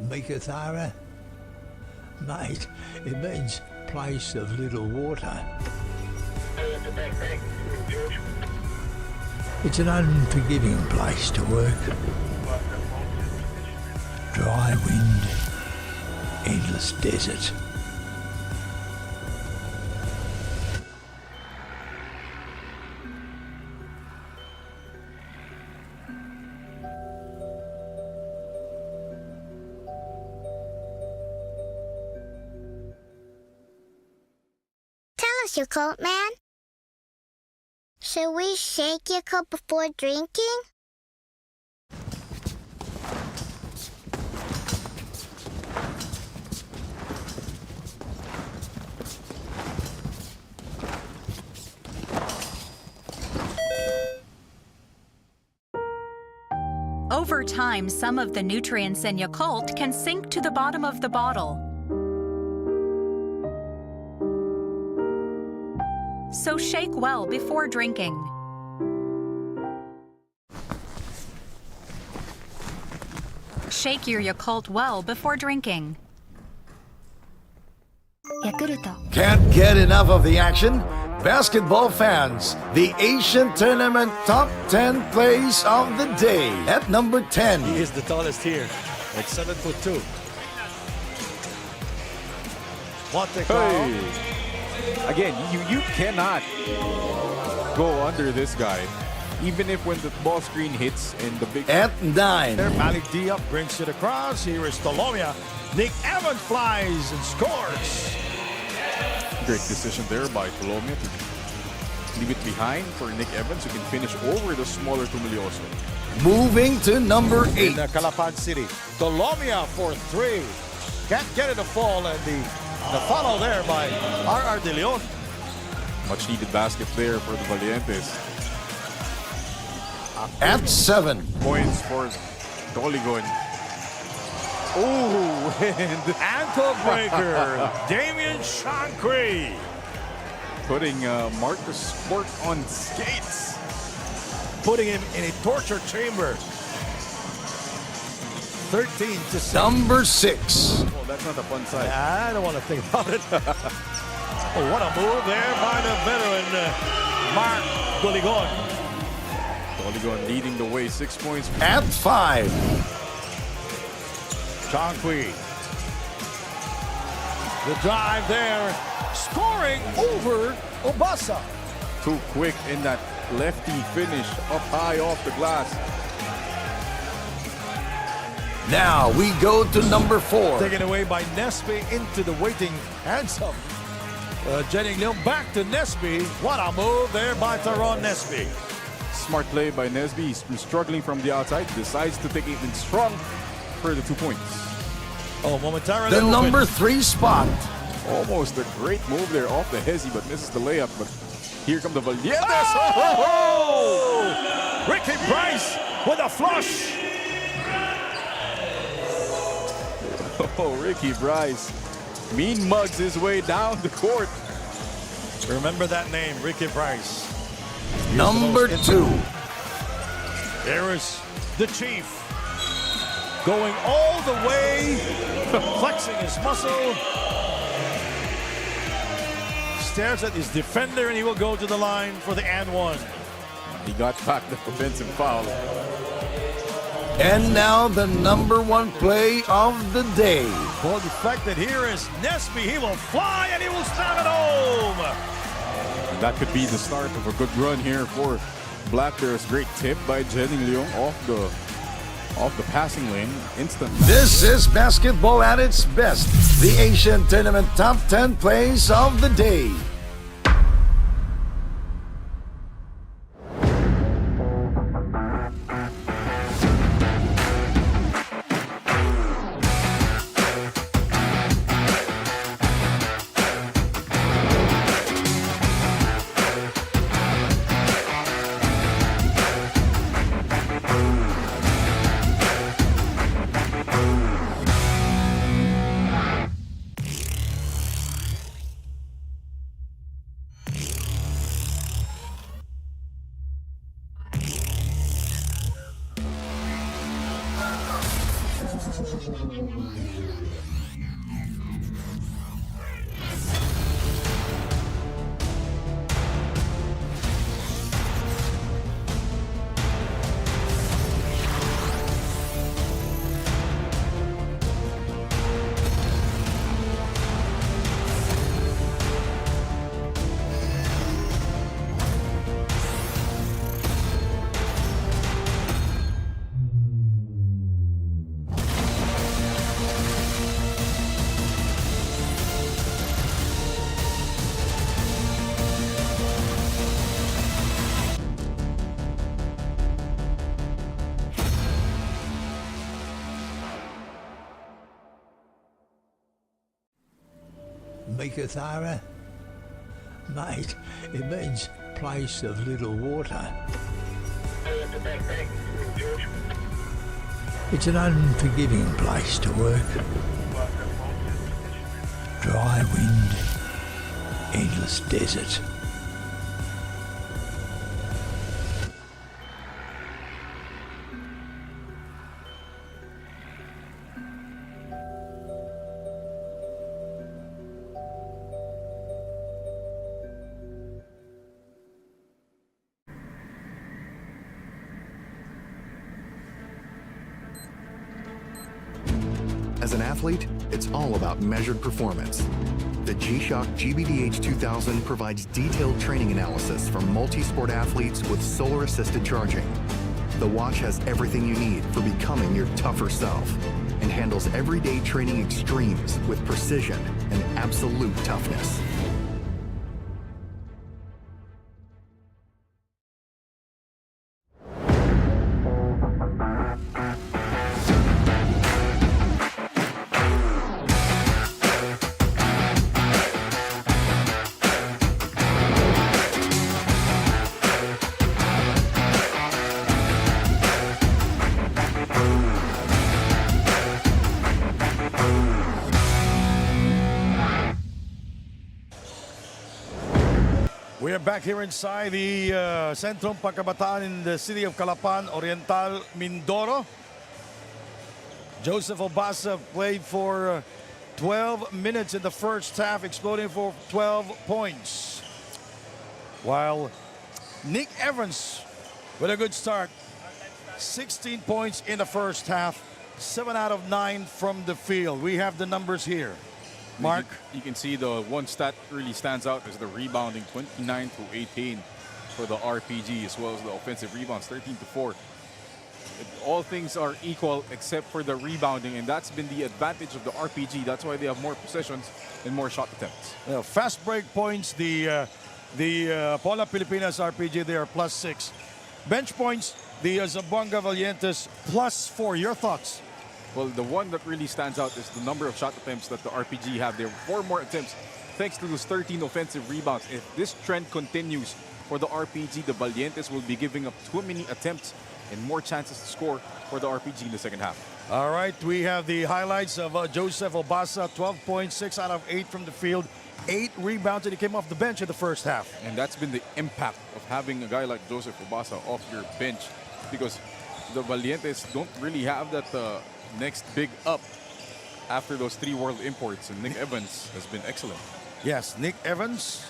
Mikathara? Mate, it means place of little water. It's an unforgiving place to work. Dry wind, endless desert. Tell us, your coat man. Should we shake your cup before drinking? Over time, some of the nutrients in Yakult can sink to the bottom of the bottle. So shake well before drinking. Shake your Yakult well before drinking. Can't get enough of the action? Basketball fans, the Asian Tournament Top 10 Plays of the Day. At number 10. He is the tallest here at 7'2". Monte Carlo. Hey. Again, you cannot go under this guy. Even if when the ball screen hits and the big... At 9. Malik Diop brings it across. Here is Tolomia. Nick Evans flies and scores. Great decision there by Tolomia to leave it behind for Nick Evans, who can finish over the smaller Tumilioso. Moving to number 8. In Calapan City. Tolomia for 3. Can't get it to fall, and the follow there by R.R. De Leon. Much needed basket there for the Valientes. At 7. Points for Doligon. Oh, and ankle breaker, Damian Shankry. Putting Marcus Sport on skates. Putting him in a torture chamber. 13-6. Number 6. Oh, that's not a fun sight. I don't want to think about it. Oh, what a move there by the veteran, Mark Doligon. Doligon leading the way, 6 points. At 5. Shankry. The drive there, scoring over Obasa. Too quick in that lefty finish, up high off the glass. Now we go to number 4. Taken away by Nesby into the waiting handsome. Jenning Leon back to Nesby. What a move there by Taron Nesby. Smart play by Nesby. He's been struggling from the outside. Decides to take it in strong for the 2 points. Oh, momentarily. The number 3 spot. Almost a great move there off the hezzy, but misses the layup. But here come the Valientes. Oh! Ricky Price with a flush. Oh, Ricky Bryce mean mugs his way down the court. Remember that name, Ricky Price. Number 2. There is the Chief going all the way, flexing his muscle. Stares at his defender, and he will go to the line for the and one. He got back the offensive foul. And now the number 1 play of the day. Well, the fact that here is Nesby, he will fly and he will slam it home. And that could be the start of a good run here for black, there's great tip by Jenny Leong off the passing lane instantly. This is basketball at its best. The Asian Tournament Top 10 Plays of the Day. Mikathara? Mate, it means place of little water. It's an unforgiving place to work. Dry wind, endless desert. As an athlete, it's all about measured performance. The G-Shock GBDH 2000 provides detailed training analysis for multi-sport athletes with solar-assisted charging. The watch has everything you need for becoming your tougher self and handles everyday training extremes with precision and absolute toughness. We are back here inside the Centrum Pangkabataan in the city of Pola Oriental Mindoro. Joseph Obasa played for 12 minutes in the first half, exploding for 12 points. While Nick Evans with a good start, 16 points in the first half, 7 out of 9 from the field. We have the numbers here. Mark? You can see the one stat really stands out is the rebounding, 29 to 18 for the RPG, as well as the offensive rebounds, 13 to 4. All things are equal except for the rebounding, and that's been the advantage of the RPG. That's why they have more possessions and more shot attempts. Fast break points, the Pola Pilipinas RPG, they are +6. Bench points, the Zamboanga Valientes +4. Your thoughts? Well, the one that really stands out is the number of shot attempts that the RPG have. There are 4 more attempts thanks to those 13 offensive rebounds. If this trend continues for the RPG, the Valientes will be giving up too many attempts and more chances to score for the RPG in the second half. All right, we have the highlights of Joseph Obasa, 12 points, 6 out of 8 from the field, 8 rebounds, and he came off the bench in the first half. And that's been the impact of having a guy like Joseph Obasa off your bench, because the Valientes don't really have that next big up after those 3 world imports, and Nick Evans has been excellent. Yes, Nick Evans,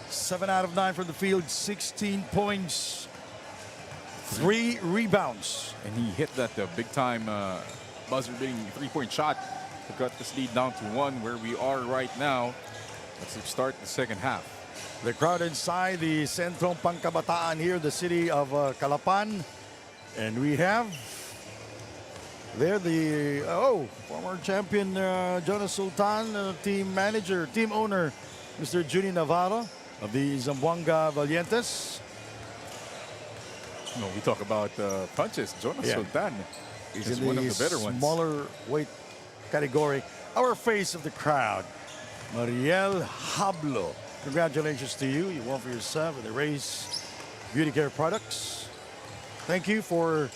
7 out of 9 from the field, 16 points, 3 rebounds. And he hit that big-time buzzer-beating 3-point shot to cut this lead down to 1, where we are right now. Let's start the second half. The crowd inside the Sentrong Pangkabataan here, the city of Calapan. And we have there the former champion Jonas Sultan, team manager, team owner, Mr. Junie Navarro of the Zamboanga Valientes. No, we talk about punches. Jonas Sultan is in one of the the better ones. smaller weight category. Our face of the crowd, Mariel Hablo. Congratulations to you. You won for yourself in the race beauty care products. Thank you for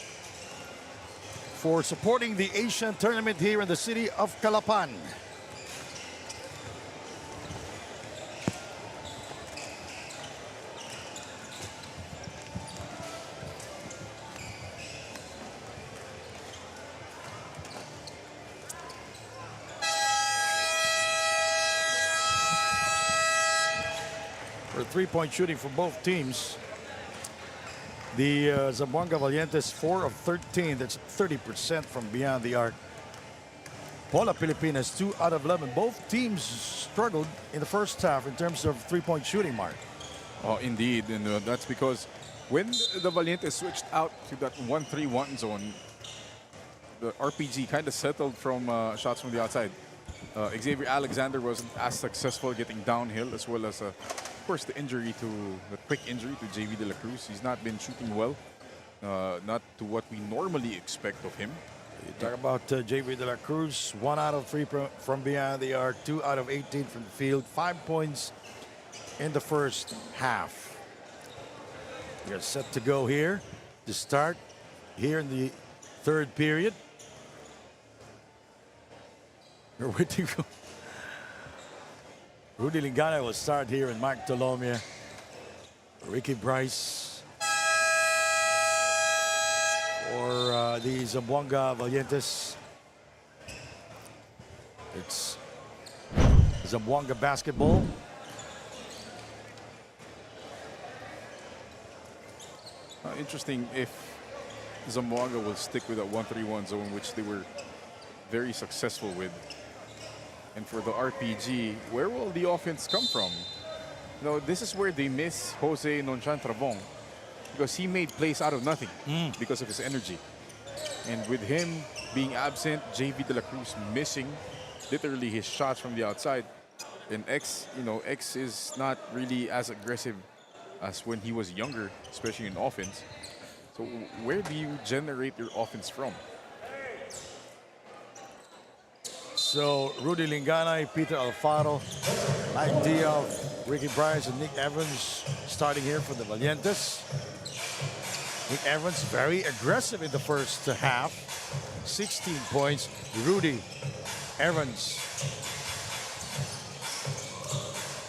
supporting the Asian tournament here in the city of Calapan. For three-point shooting for both teams. The Zamboanga Valientes 4 of 13. That's 30% from beyond the arc. Pola Pilipinas 2 out of 11. Both teams struggled in the first half in terms of three-point shooting, Mark. Oh, indeed, and that's because when the Valientes switched out to that 1-3-1 zone, the RPG kind of settled from shots from the outside. Xavier Alexander wasn't as successful getting downhill, as well as, of course, the quick injury to JV De La Cruz. He's not been shooting well, not to what we normally expect of him. You talk about JV De La Cruz, 1 out of 3 from beyond the arc, 2 out of 18 from the field, 5 points in the first half. We're set to go here to start here in the third period. We're waiting for Rudy Lingana will start here, and Mike Tolomia, Ricky Bryce for the Zamboanga Valientes. It's Zamboanga basketball. Interesting if Zamboanga will stick with that 1-3-1 zone, which they were very successful with. And for the RPG, where will the offense come from? You know, this is where they miss Jose Nonchan Travong, because he made plays out of nothing because of his energy. And with him being absent, JV De La Cruz missing literally his shots from the outside, and X is not really as aggressive as when he was younger, especially in offense. So where do you generate your offense from? So Rudy Lingana, Peter Alfaro, idea of Ricky Bryce and Nick Evans starting here for the Valientes. Nick Evans very aggressive in the first half, 16 points. Rudy Evans,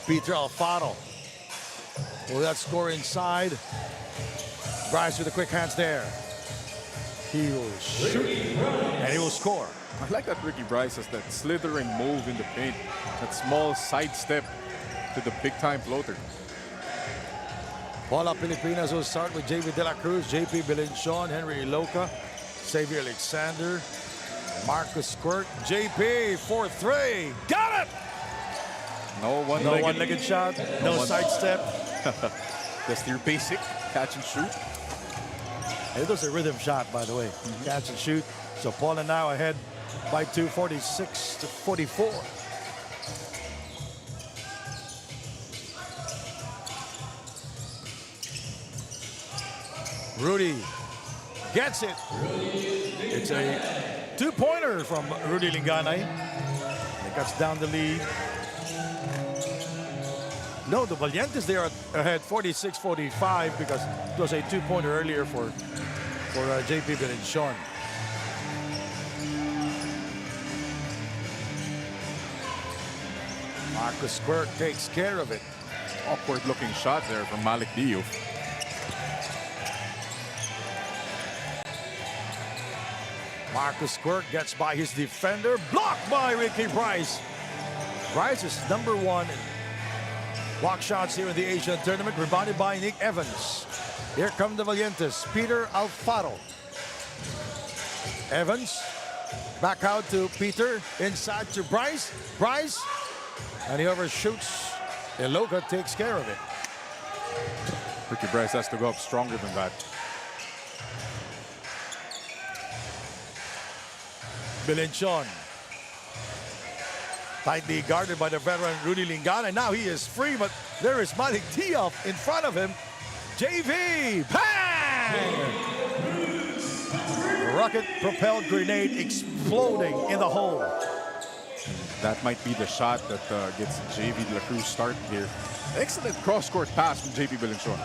Peter Alfaro. Will that score inside? Bryce with the quick hands there. He will shoot and he will score. I like that Ricky Bryce has that slithering move in the paint, that small sidestep to the big-time floater. Pola Pilipinas will start with JV De La Cruz, JP Belenchon, Henry Iloca, Xavier Alexander, Marcus Quirk, JP for 3. Got it! No one-legged shot, no sidestep. Just your basic catch and shoot. It was a rhythm shot, by the way. Catch and shoot. So Pola now ahead by 2, 46-44. Rudy gets it. It's a two-pointer from Rudy Lingana. He cuts down the lead. No, the Valientes, they are ahead 46-45 because it was a two-pointer earlier for JP Belenchon. Marcus Quirk takes care of it. Awkward looking shot there from Malik Diouf. Marcus Quirk gets by his defender, blocked by Ricky Bryce. Bryce is number 1 in block shots here in the Asian tournament, rebounded by Nick Evans. Here come the Valientes, Peter Alfaro. Evans, back out to Peter, inside to Bryce. Bryce, and he overshoots Iloka takes care of it. Ricky Bryce has to go up stronger than that. Bilenchon. Tightly guarded by the veteran Rudy Lingana. And now he is free, but there is Malik Diop in front of him. JV, bang! Rocket-propelled grenade exploding in the hole. That might be the shot that gets JV De La Cruz started here. Excellent cross-court pass from JP Bilenchon.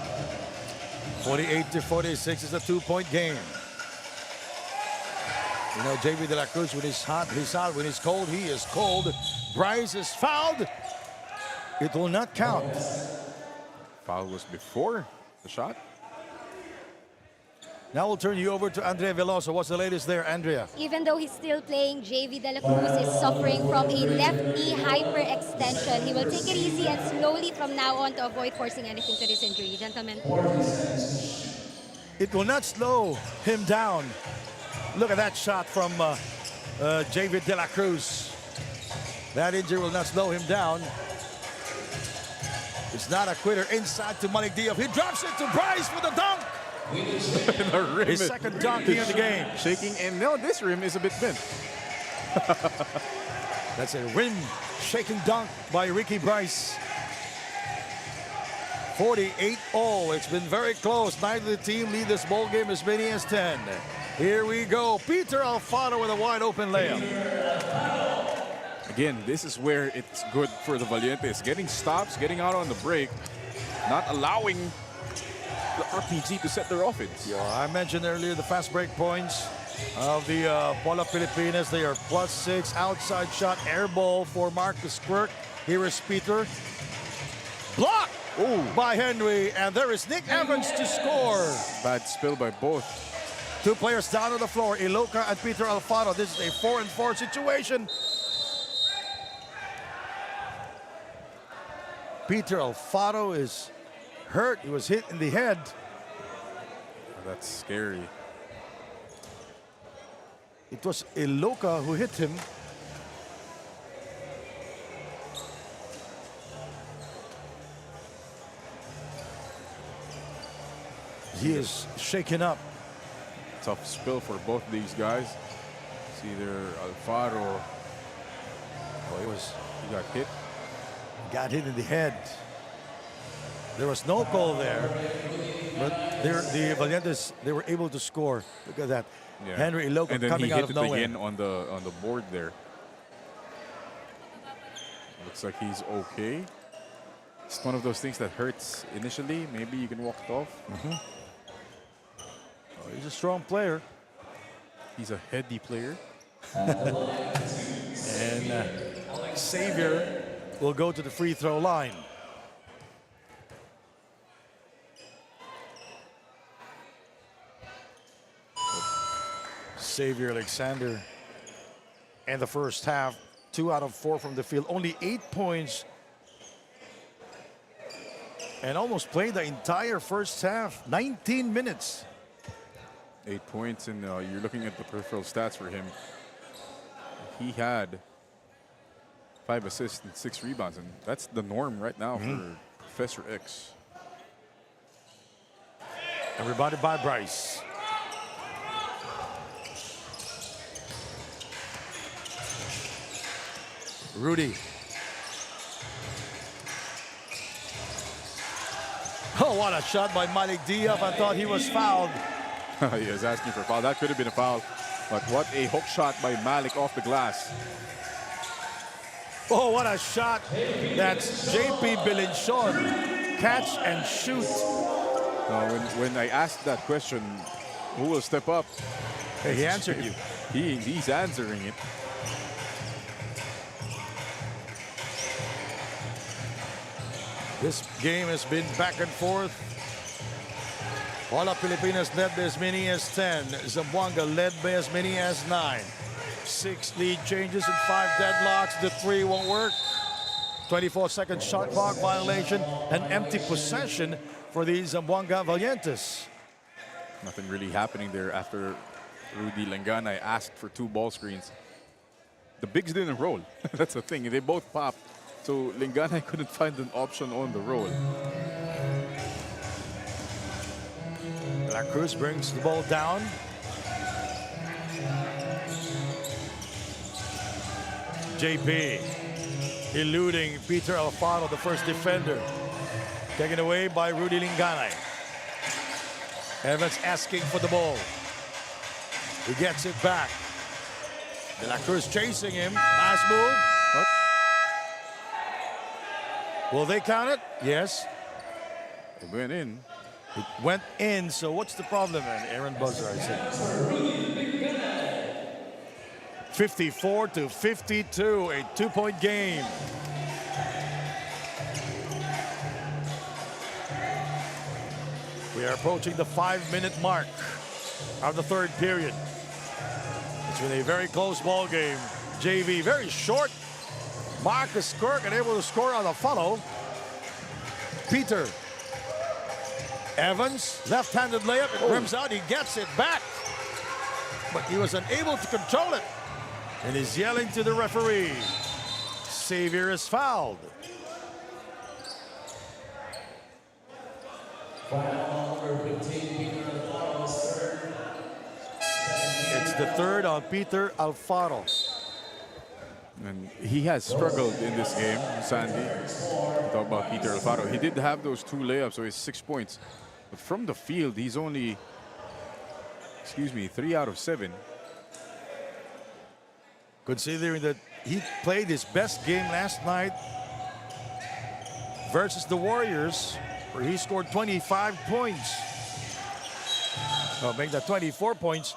48-46 is a two-point game. You know, JV De La Cruz, when he's hot, he's hot. When he's cold, he is cold. Bryce is fouled. It will not count. Foul was before the shot. Now we'll turn you over to Andrea Veloso. What's the latest there, Andrea? Even though he's still playing, JV De La Cruz is suffering from a left knee hyperextension. He will take it easy and slowly from now on to avoid forcing anything to this injury. Gentlemen. It will not slow him down. Look at that shot from JV De La Cruz. That injury will not slow him down. It's not a quitter. Inside to Malik Diop. He drops it to Bryce for the dunk. His second dunk here in the game. Shaking, and now this rim is a bit bent. That's a rim-shaking dunk by Ricky Bryce. 48-0. It's been very close. Neither team lead this ball game as many as 10. Here we go. Peter Alfaro with a wide-open layup. Again, this is where it's good for the Valientes. Getting stops, getting out on the break, not allowing the RPG to set their offense. Yeah, I mentioned earlier the fast break points of the Pola Pilipinas. They are +6. Outside shot, air ball for Marcus Quirk. Here is Peter. Blocked by Henry, and there is Nick Evans to score. Bad spill by both. Two players down on the floor, Iloka and Peter Alfaro. This is a 4-on-4 situation. Peter Alfaro is hurt. He was hit in the head. That's scary. It was Iloka who hit him. He is shaken up. Tough spill for both these guys. It's either Alfaro. Oh, he got hit. Got hit in the head. There was no call there, but the Valientes, they were able to score. Look at that. Yeah. Henry Iloka and then coming he out hit of it nowhere. again on the board there. Looks like he's okay. It's one of those things that hurts initially. Maybe you can walk it off. Oh, he's a strong player. He's a heady player. And Xavier will go to the free throw line. Xavier Alexander in the first half, 2 out of 4 from the field, only 8 points, and almost played the entire first half, 19 minutes. 8 points, and you're looking at the peripheral stats for him. He had 5 assists and 6 rebounds, and that's the norm right now for Professor X. And rebounded by Bryce. Rudy. Oh, what a shot by Malik Diop. I thought he was fouled. He was asking for a foul. That could have been a foul. But what a hook shot by Malik off the glass. Oh, what a shot. That's JP Bilenchon. Catch and shoot. When I asked that question, who will step up? Hey, he answered you. He's answering it. This game has been back and forth. Pola Pilipinas led by as many as 10. Zamboanga led by as many as 9. 6 lead changes and 5 deadlocks. The 3 won't work. 24-second shot clock violation. An empty possession for the Zamboanga Valientes. Nothing really happening there after Rudy Lengana asked for 2 ball screens. The bigs didn't roll. That's the thing. They both popped. So Lingana couldn't find an option on the roll. La Cruz brings the ball down. JP eluding Peter Alfaro, the first defender. Taken away by Rudy Lingana. Evans asking for the ball. He gets it back. De La Cruz chasing him. Nice move. What? Will they count it? Yes. It went in. It went in, so what's the problem then? Aaron Buzzer, I said. 54-52, a 2-point game. We are approaching the 5-minute mark of the third period. It's been a very close ball game. JV very short. Marcus Kirk unable to score on the follow. Peter Evans, left-handed layup, it rims out, he gets it back. But he was unable to control it. And he's yelling to the referee. Xavier is fouled. It's the third on Peter Alfaro. And he has struggled in this game, Sandy. Talk about Peter Alfaro. He did have those 2 layups, so he's 6 points. But from the field, he's only, 3 out of 7. Considering that he played his best game last night versus the Warriors, where he scored 25 points. Make that 24 points.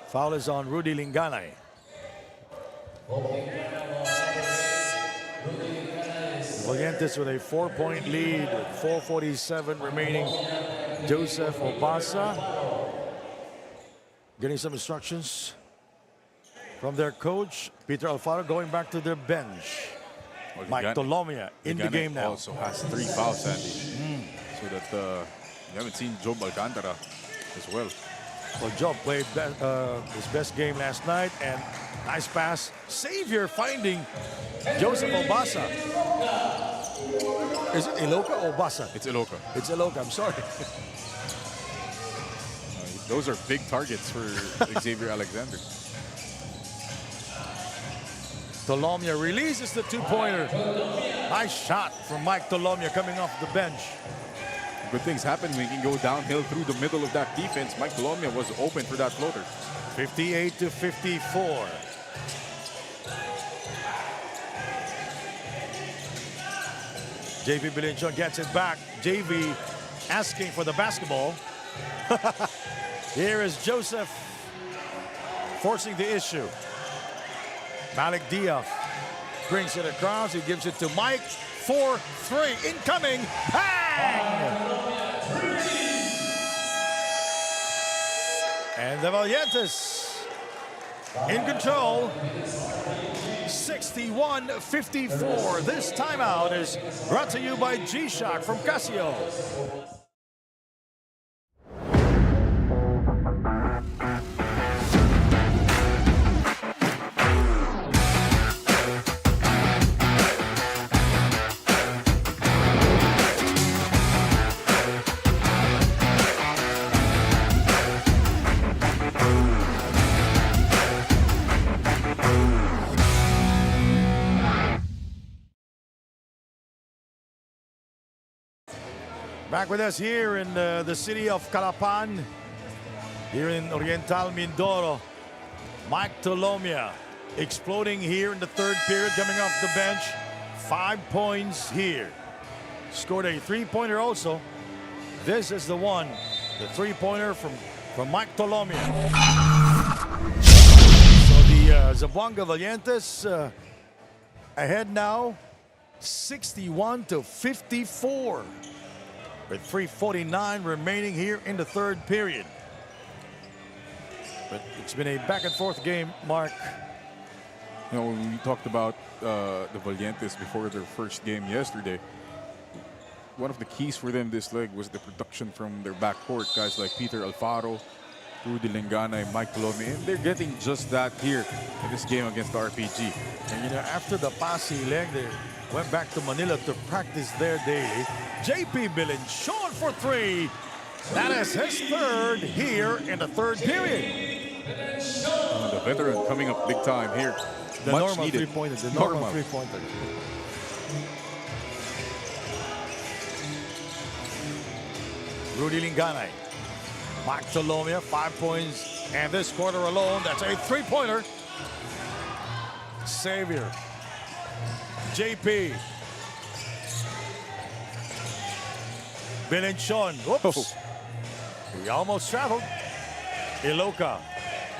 Foul is on Rudy Lingana. Valientes with a 4-point lead with 4:47 remaining. Joseph Obasa getting some instructions from their coach. Peter Alfaro going back to their bench. Well, Mike Tolomia in the game now. Also has 3 fouls, Sandy. So that you haven't seen Job Alcantara as well. Well, Job played his best game last night, and nice pass. Xavier finding Joseph Obasa. Is it Iloka or Obasa? It's Iloka. It's Iloka, I'm sorry. Those are big targets for Xavier Alexander. Tolomia releases the 2-pointer. Nice shot from Mike Tolomia coming off the bench. Good things happen when you can go downhill through the middle of that defense. Mike Tolomia was open for that floater. 58-54. JV Bilinchon gets it back. JV asking for the basketball. Here is Joseph forcing the issue. Malik Diaz brings it across. He gives it to Mike. 4-3 incoming. Bang! And the Valientes in control. 61-54. This timeout is brought to you by G-Shock from Casio. Back with us here in the city of Calapan, here in Oriental Mindoro. Mike Tolomia exploding here in the third period, coming off the bench. 5 points here. Scored a 3-pointer also. This is the one, the 3-pointer from Mike Tolomia. So the Zamboanga Valientes ahead now, 61-54. With 3:49 remaining here in the third period. But it's been a back-and-forth game, Mark. You know, when we talked about the Valientes before their first game yesterday, one of the keys for them this leg was the production from their backcourt. Guys like Peter Alfaro, Rudy Lingana and Mike Colome, and they're getting just that here in this game against the RPG. And you know, after the Pasig leg, they went back to Manila to practice there daily. JP Bilenchon for three. That is his third here in the third period. The veteran coming up big time here. The Much normal needed. three-pointer. The normal three-pointer. Rudy Lingana. Mike Colome, 5 points. And this quarter alone, that's a three-pointer. Xavier. JP. Bilenchon. Whoops. He almost traveled. Iloka.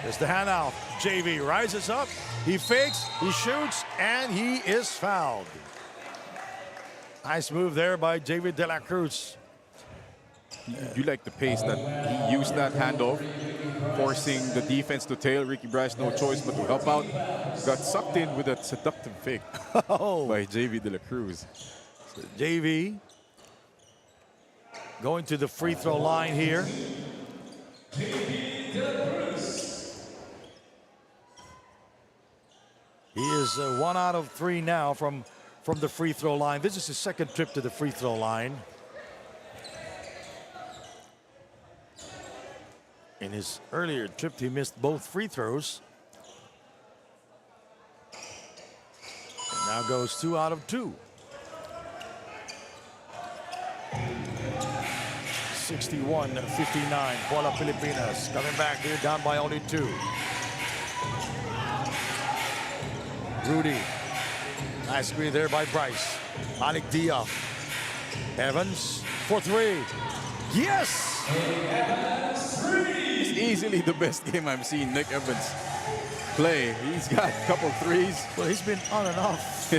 There's the handout. JV rises up. He fakes. He shoots. And he is fouled. Nice move there by JV De La Cruz. You like the pace that he used that handoff, forcing the defense to tail. Ricky Bryce, no choice but to help out. Got sucked in with a seductive fake by JV De La Cruz. So JV going to the free throw line here. He is 1 out of 3 now from the free throw line. This is his second trip to the free throw line. In his earlier trip, he missed both free throws. And now goes 2 out of 2. 61-59, Pola Pilipinas coming back here down by only 2. Rudy, nice screen there by Bryce. Malik Diaz. Evans for 3. Yes! It's easily the best game I've seen Nick Evans play. He's got a couple threes. Well, he's been on and off.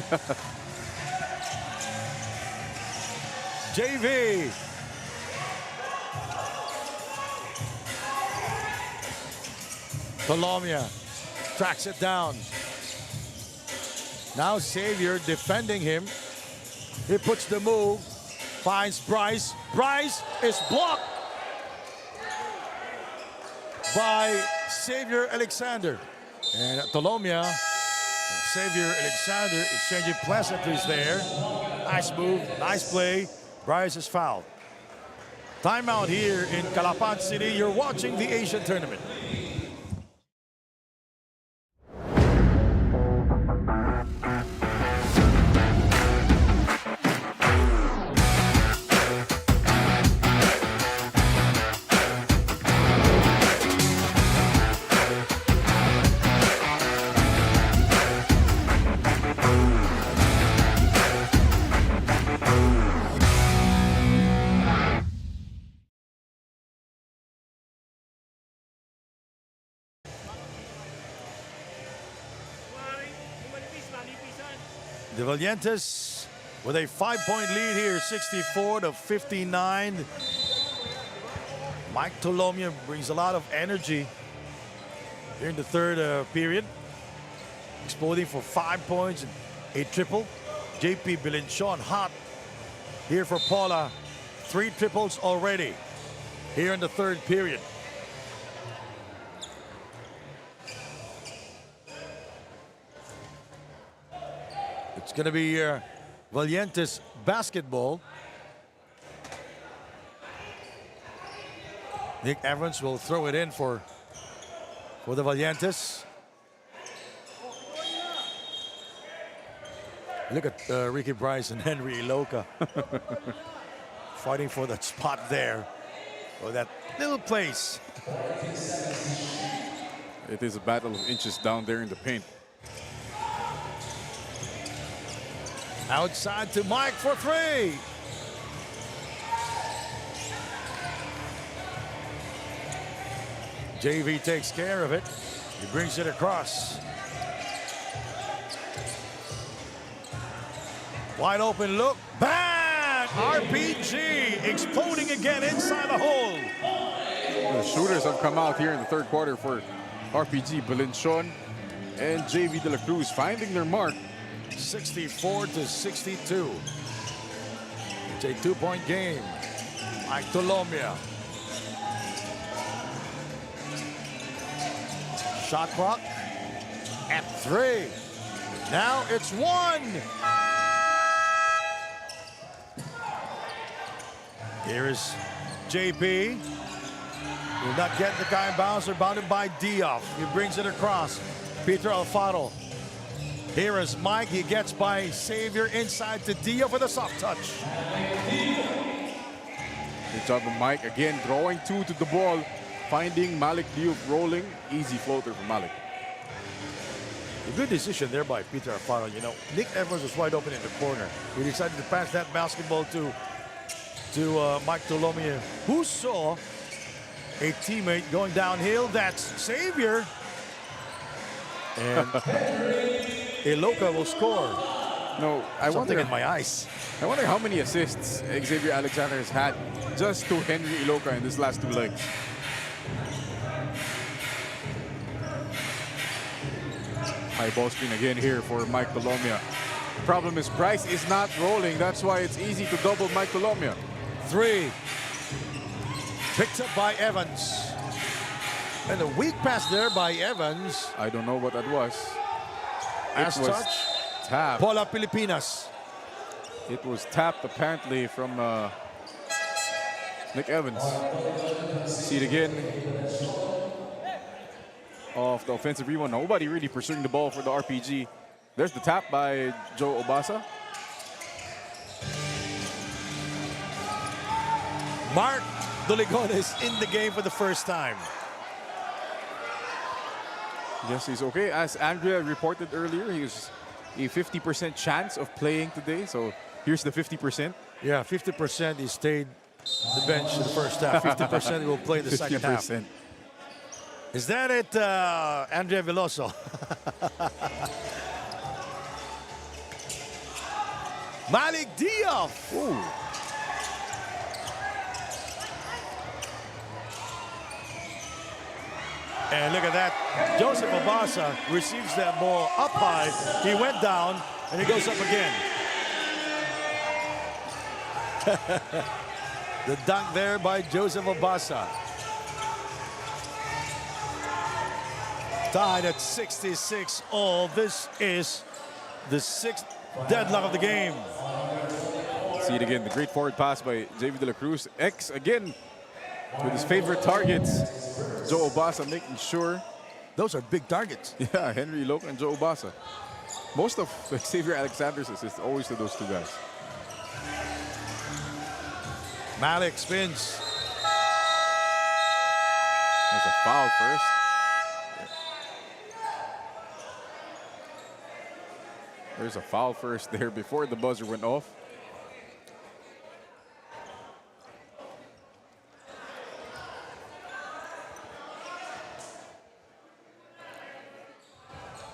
JV. Colome tracks it down. Now Xavier defending him. He puts the move, finds Bryce. Bryce is blocked by Xavier Alexander. And Colome, Xavier Alexander exchanging pleasantries there. Nice move, nice play. Bryce is fouled. Timeout here in Calapan City. You're watching the Asian Tournament. The Valientes with a 5-point lead here, 64-59. Mike Colome brings a lot of energy here in the third period. Exploding for 5 points and a triple. JP Bilenchon hot here for Pola. 3 triples already here in the third period. It's going to be Valientes basketball. Nick Evans will throw it in for the Valientes. Look at Ricky Bryce and Henry Iloka fighting for that spot there, or that little place. It is a battle of inches down there in the paint. Outside to Mike for 3. JV takes care of it. He brings it across. Wide open look. Bang! RPG exploding again inside the hole. The shooters have come out here in the third quarter for RPG. Bilenchon and JV De La Cruz finding their mark. 64-62. It's a 2-point game. Mike Colome. Shot clock at 3. Now it's 1. Here is JP. Will not get the guy in bounds. Rebounded by Diaz. He brings it across. Peter Alfaro. Here is Mike. He gets by Xavier inside to Diaz for the soft touch. Good job of Mike. Again, drawing 2 to the ball. Finding Malik Diop rolling. Easy floater for Malik. A good decision there by Peter Alfaro. You know, Nick Evans was wide open in the corner. He decided to pass that basketball to Mike Tolomia, who saw a teammate going downhill. That's Xavier. And Iloca will score. No, I Something wonder in my eyes. I wonder how many assists Xavier Alexander has had just to Henry Iloca in this last 2 legs. High ball screen again here for Mike Tolomia. Problem is Bryce is not rolling. That's why it's easy to double Mike Tolomia. 3. Picked up by Evans. And a weak pass there by Evans. I don't know what that was. As It was touch. tapped. Pola Pilipinas. It was tapped apparently from Nick Evans. See it again. Off the offensive rebound. Nobody really pursuing the ball for the RPG. There's the tap by Joe Obasa. Mark Doligon is in the game for the first time. Yes, he's okay. As Andrea reported earlier, he was a 50% chance of playing today. So here's the 50%. Yeah, 50% he stayed on the bench in the first half. 50% he will play in the second half. Is that it, Andrea Veloso? Malik Diaz. Ooh. And look at that. Joseph Obasa receives that ball up high. He went down, and he goes up again. The dunk there by Joseph Obasa. Tied at 66 all. This is the 6th deadlock of the game. See it again. The great forward pass by JV De La Cruz. X again with his favorite targets. Joe Obasa making sure. Those are big targets. Yeah, Henry Iloca and Joe Obasa. Most of Xavier Alexander's assists always to those 2 guys. Malik spins. There's a foul first. There's a foul first there before the buzzer went off.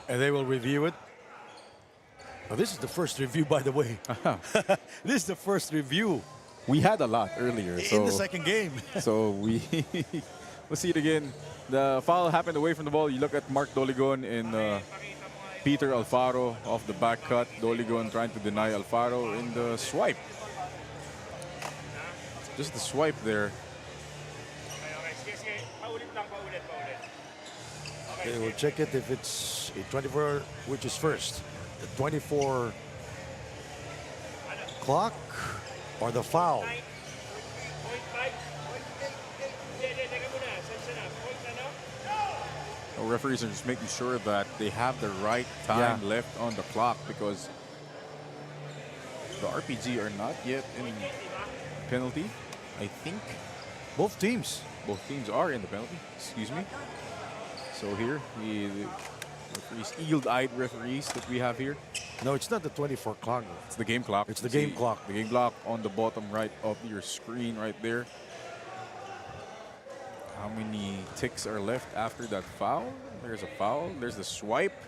And they will review it. Oh, this is the first review, by the way. This is the first review. We had a lot earlier. In the second game. So we'll see it again. The foul happened away from the ball. You look at Mark Doligon and Peter Alfaro off the back cut. Doligon trying to deny Alfaro in the swipe. Just the swipe there. They will check it if it's a 24, which is first. The 24 clock or the foul. The referees are just making sure that they have the right time left on the clock, because the RPG are not yet in penalty, I think. Both teams are in the penalty, excuse me. So here, the referees, eagle-eyed referees that we have here. No, it's not the 24 clock. It's the game clock. It's the game clock. The game clock on the bottom right of your screen right there. How many ticks are left after that foul? There's a foul. There's the swipe.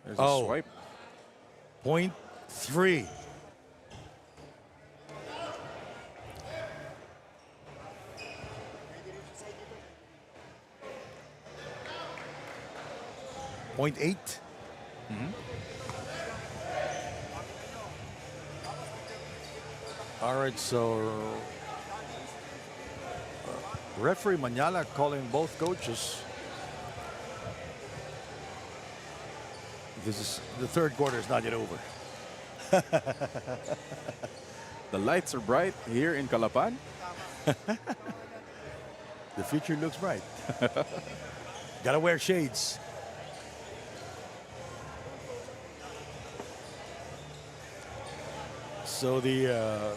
There's a swipe. 0.3. .8. All right, so referee Manala calling both coaches The third quarter is not yet over. The lights are bright here in Calapan. The future looks bright. Gotta wear shades. So the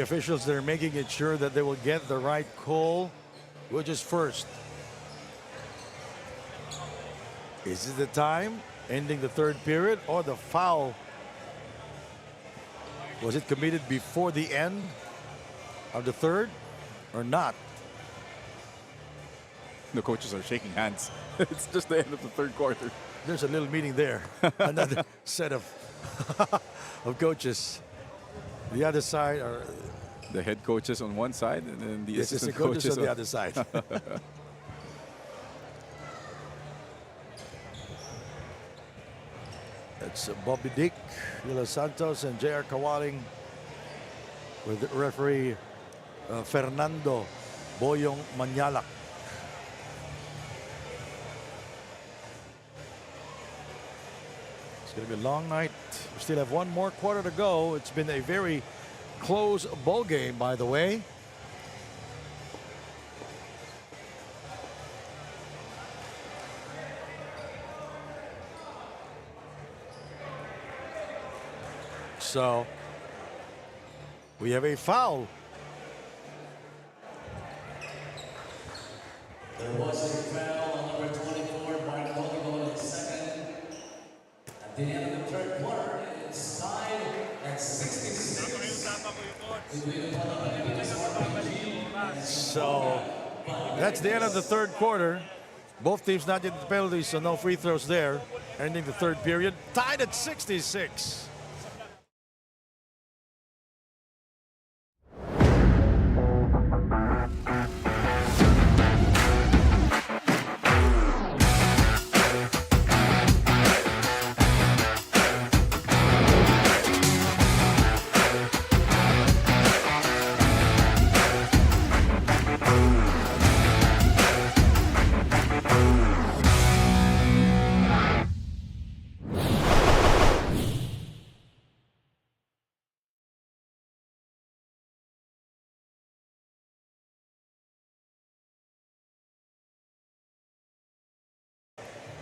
officials, they're making it sure that they will get the right call. Which is first? Is it the time ending the third period or the foul? Was it committed before the end of the third or not? The coaches are shaking hands. It's just the end of the third quarter. There's a little meeting there. Another set of of coaches. The other side are The head coaches on one side and then the assistant coaches on the other side. That's Bobby Dick, De Los Santos, and J.R. Kawaling with referee Fernando Boyong Manyalak. It's going to be a long night. We still have one more quarter to go. It's been a very close ball game, by the way. So we have a foul. There was a foul on number 24, Mark Mulligan, in second. At the end of the third quarter, it's tied at 66. So that's the end of the third quarter. Both teams not yet the penalties, so no free throws there. Ending the third period, tied at 66.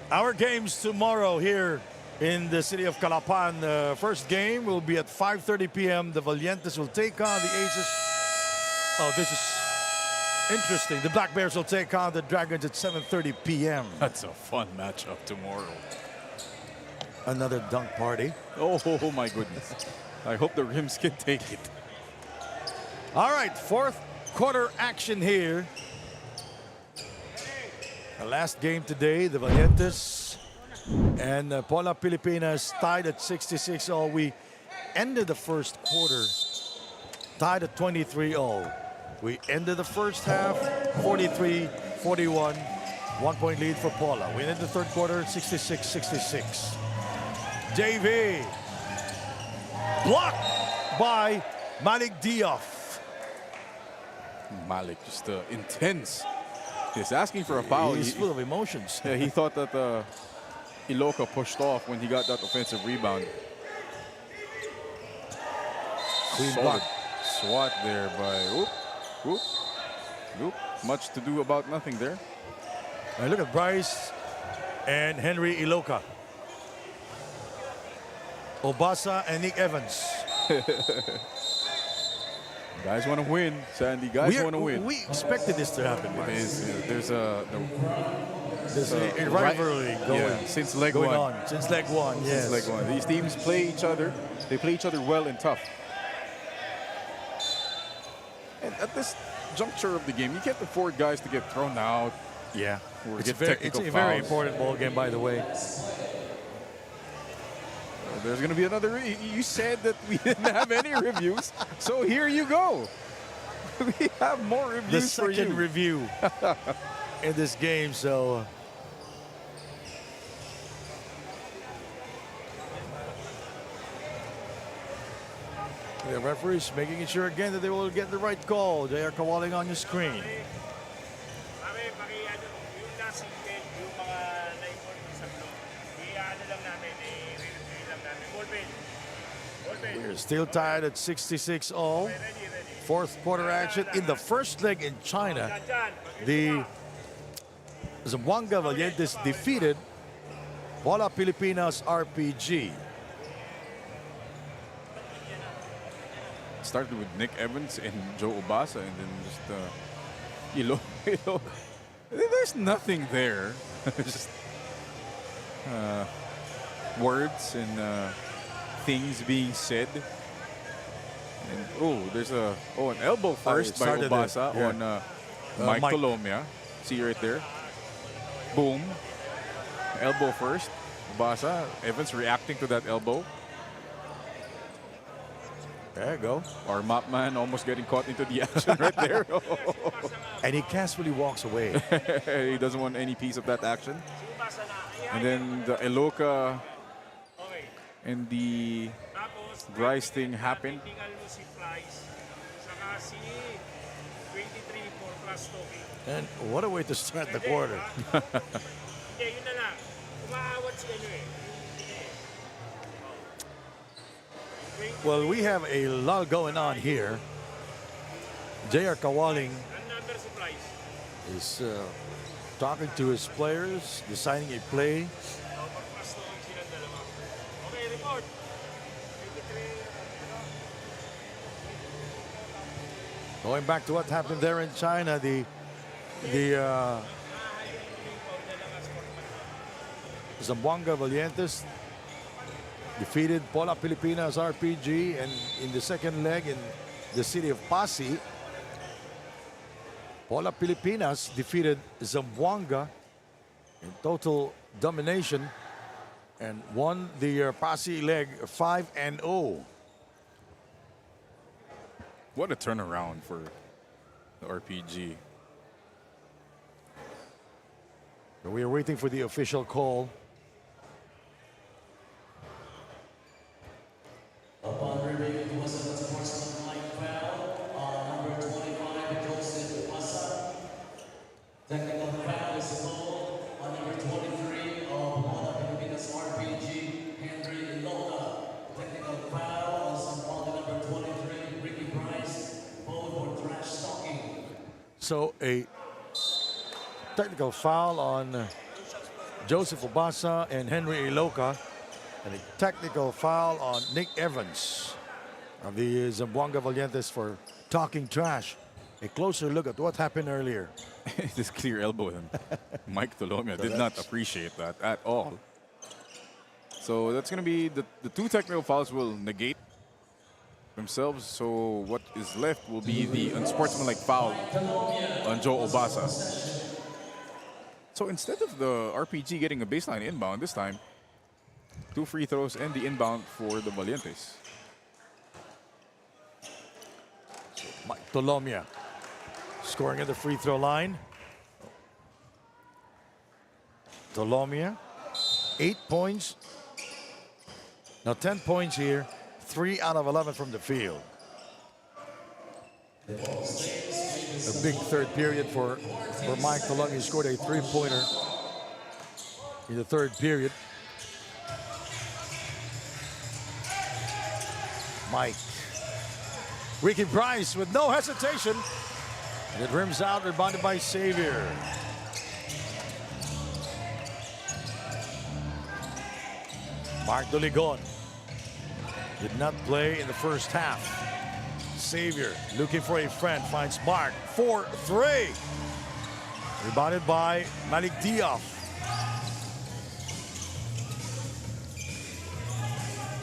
Our games tomorrow here in the city of Calapan. The first game will be at 5:30 p.m. The Valientes will take on the Aces. Oh, this is interesting. The Black Bears will take on the Dragons at 7:30 p.m. That's a fun matchup tomorrow. Another dunk party. Oh my goodness. I hope the Rims can take it. All right, fourth quarter action here. The last game today, the Valientes and Pola Pilipinas tied at 66 all. We ended the first quarter tied at 23-all. We ended the first half 43-41. 1 point lead for Pola. We ended the third quarter 66-66. JV blocked by Malik Diouf. Malik just intense. He's asking for a foul. He's full of emotions. Yeah, he thought that Iloca pushed off when he got that offensive rebound. Clean Solid block. swat there by much to do about nothing there. Now look at Bryce and Henry Iloca. Obasa and Nick Evans. Guys want to win, Sandy. Guys want to win. We expected this to happen, Bryce. There's a rivalry going since leg going one. on. Since leg one, yes. Since leg one. These teams play each other. They play each other well and tough. And at this juncture of the game, you can't afford guys to get thrown out. Yeah. Or It's, get it's a very important ball game, by the way. There's going to be another. You said that we didn't have any reviews, so here you go. We have more reviews for you. The second review in this game, so. The referees making sure again that they will get the right call. They are calling on your screen. We're still tied at 66 all. Fourth quarter action in the first leg in China. The Zamboanga Valientes defeated Pola Pilipinas RPG. Started with Nick Evans and Joe Obasa, and then just there's nothing there. Just words and things being said. And there's an elbow first by Obasa on Mike Tolomia. See right there. Boom. Elbow first. Obasa. Evans reacting to that elbow. There you go. Our map man almost getting caught into the action right there. And he casually walks away. He doesn't want any piece of that action. And then the Eloka and the Bryce thing happened. And what a way to start the quarter. Well, we have a lot going on here. J.R. Kawaling is talking to his players, deciding a play. Going back to what happened there in China, the Zamboanga Valientes defeated Pola Pilipinas RPG, and in the second leg in the city of Pasig, Pola Pilipinas defeated Zamboanga in total domination and won the Pasig leg 5-0. What a turnaround for the RPG. We are waiting for the official call. Upon reading, it was an unsportsmanlike foul on number 25, Joseph Asa. Technical foul is called on number 23 of Pola Pilipinas RPG, Henry Ilola. Technical foul is on number 23, Ricky Bryce, both for trash talking. So a technical foul on Joseph Obasa and Henry Iloka, and a technical foul on Nick Evans of the Zamboanga Valientes for talking trash. A closer look at what happened earlier. This clear elbow, and Mike Tolomia did not appreciate that at all. So that's going to be the two technical fouls will negate themselves. So what is left will be the unsportsmanlike foul on Joe Obasa. So instead of the RPG getting a baseline inbound this time, 2 free throws and the inbound for the Valientes. Mike Tolomia scoring at the free throw line. Tolomia, 8 points. Now 10 points here, 3 out of 11 from the field. A big third period for Mike Tolomia. He scored a 3-pointer in the third period. Mike. Ricky Bryce with no hesitation. And it rims out, rebounded by Xavier. Mark Doligon did not play in the first half. Xavier looking for a friend, finds Mark for 3. Rebounded by Malik Diop.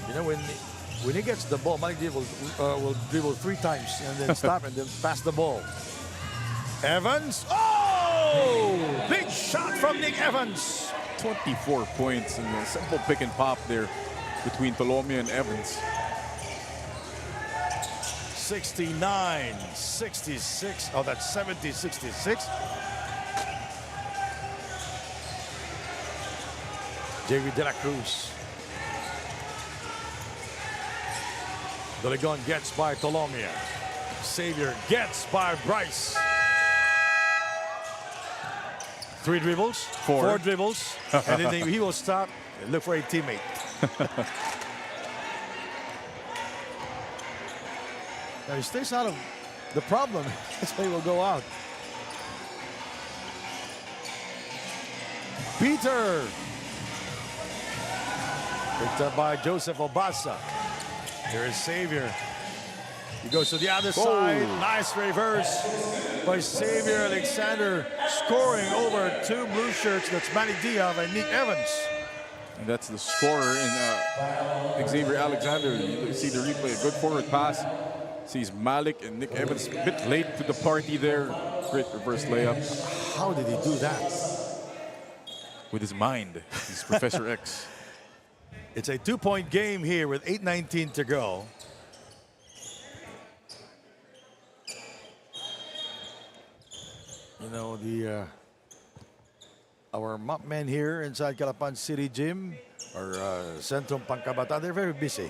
You know, when he gets the ball, Malik Diop will dribble 3 times and then stop and then pass the ball. Evans, oh! Big shot from Nick Evans. 24 points and a simple pick and pop there between Tolomia and Evans. 69, 66. Oh, that's 70, 66. J.V. De La Cruz. Doligon gets by Tolomia. Xavier gets by Bryce. 3 dribbles, 4 dribbles, and then he will stop and look for a teammate. Now he stays out of the problem. That's why he will go out. Peter. Picked up by Joseph Obasa. Here is Xavier. He goes to the other side. Nice reverse by Xavier Alexander, scoring over 2 blue shirts. That's Manny Diaz and Nick Evans. And that's the scorer in Xavier Alexander. You see the replay, a good forward pass. Sees Malik and Nick Evans a bit late to the party there. Great reverse layup. How did he do that? With his mind. He's Professor X. It's a 2-point game here with 8:19 to go. You know, our mop men here inside Calapan City Gym, or Centrum Pangkabata, they're very busy.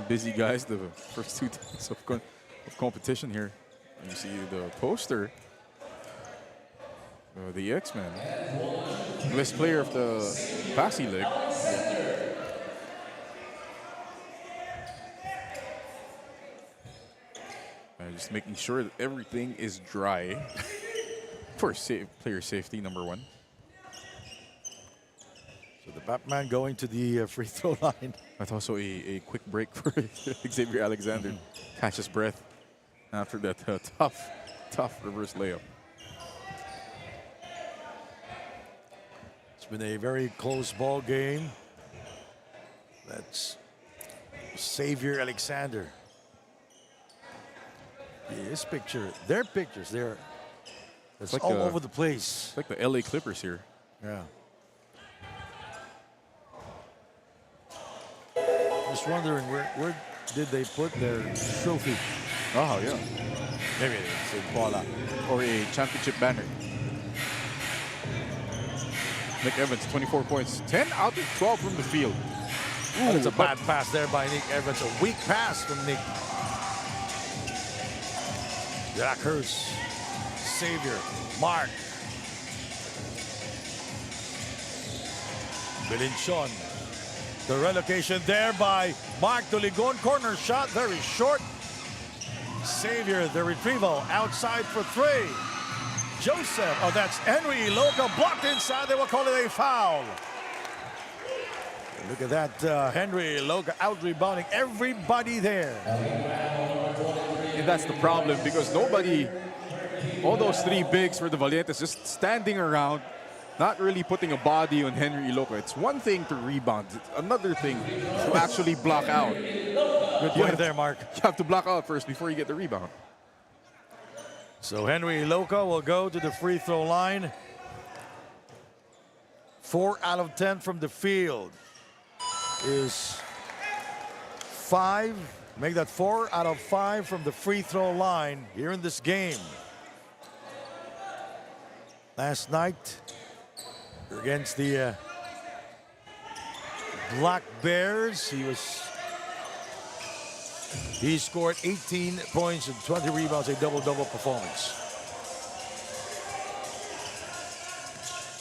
Busy guys, the first 2 days of competition here. And you see the poster. The X-Men. Best player of the Passy League. Just making sure that everything is dry. For player safety, number 1. So the Batman going to the free throw line. That's also a quick break for Xavier Alexander. Catch his breath after that tough reverse layup. It's been a very close ball game. That's Xavier Alexander. His picture, their pictures, it's like all over the place. It's like the LA Clippers here. Yeah. Just wondering where did they put their trophy? Oh, yeah. Maybe it's in Pola. Or a championship banner. Nick Evans, 24 points. 10 out of 12 from the field. Ooh, that's a bad pass there by Nick Evans. A weak pass from Nick. Jackers, Xavier, Mark. Belinchon. The relocation there by Mark Doligon. Corner shot, very short. Xavier, the retrieval outside for 3. Joseph, oh, that's Henry Loca, blocked inside. They will call it a foul. Look at that, Henry Loca out rebounding everybody there. And that's the problem because nobody, all those 3 bigs for the Valientes just standing around, not really putting a body on Henry Loca. It's one thing to rebound, it's another thing to actually block out. Good point there, Mark. You have to block out first before you get the rebound. So Henry Loca will go to the free throw line. 4 out of 10 from the field is 5. Make that 4 out of 5 from the free throw line here in this game. Last night against the Black Bears, he scored 18 points and 20 rebounds, a double-double performance.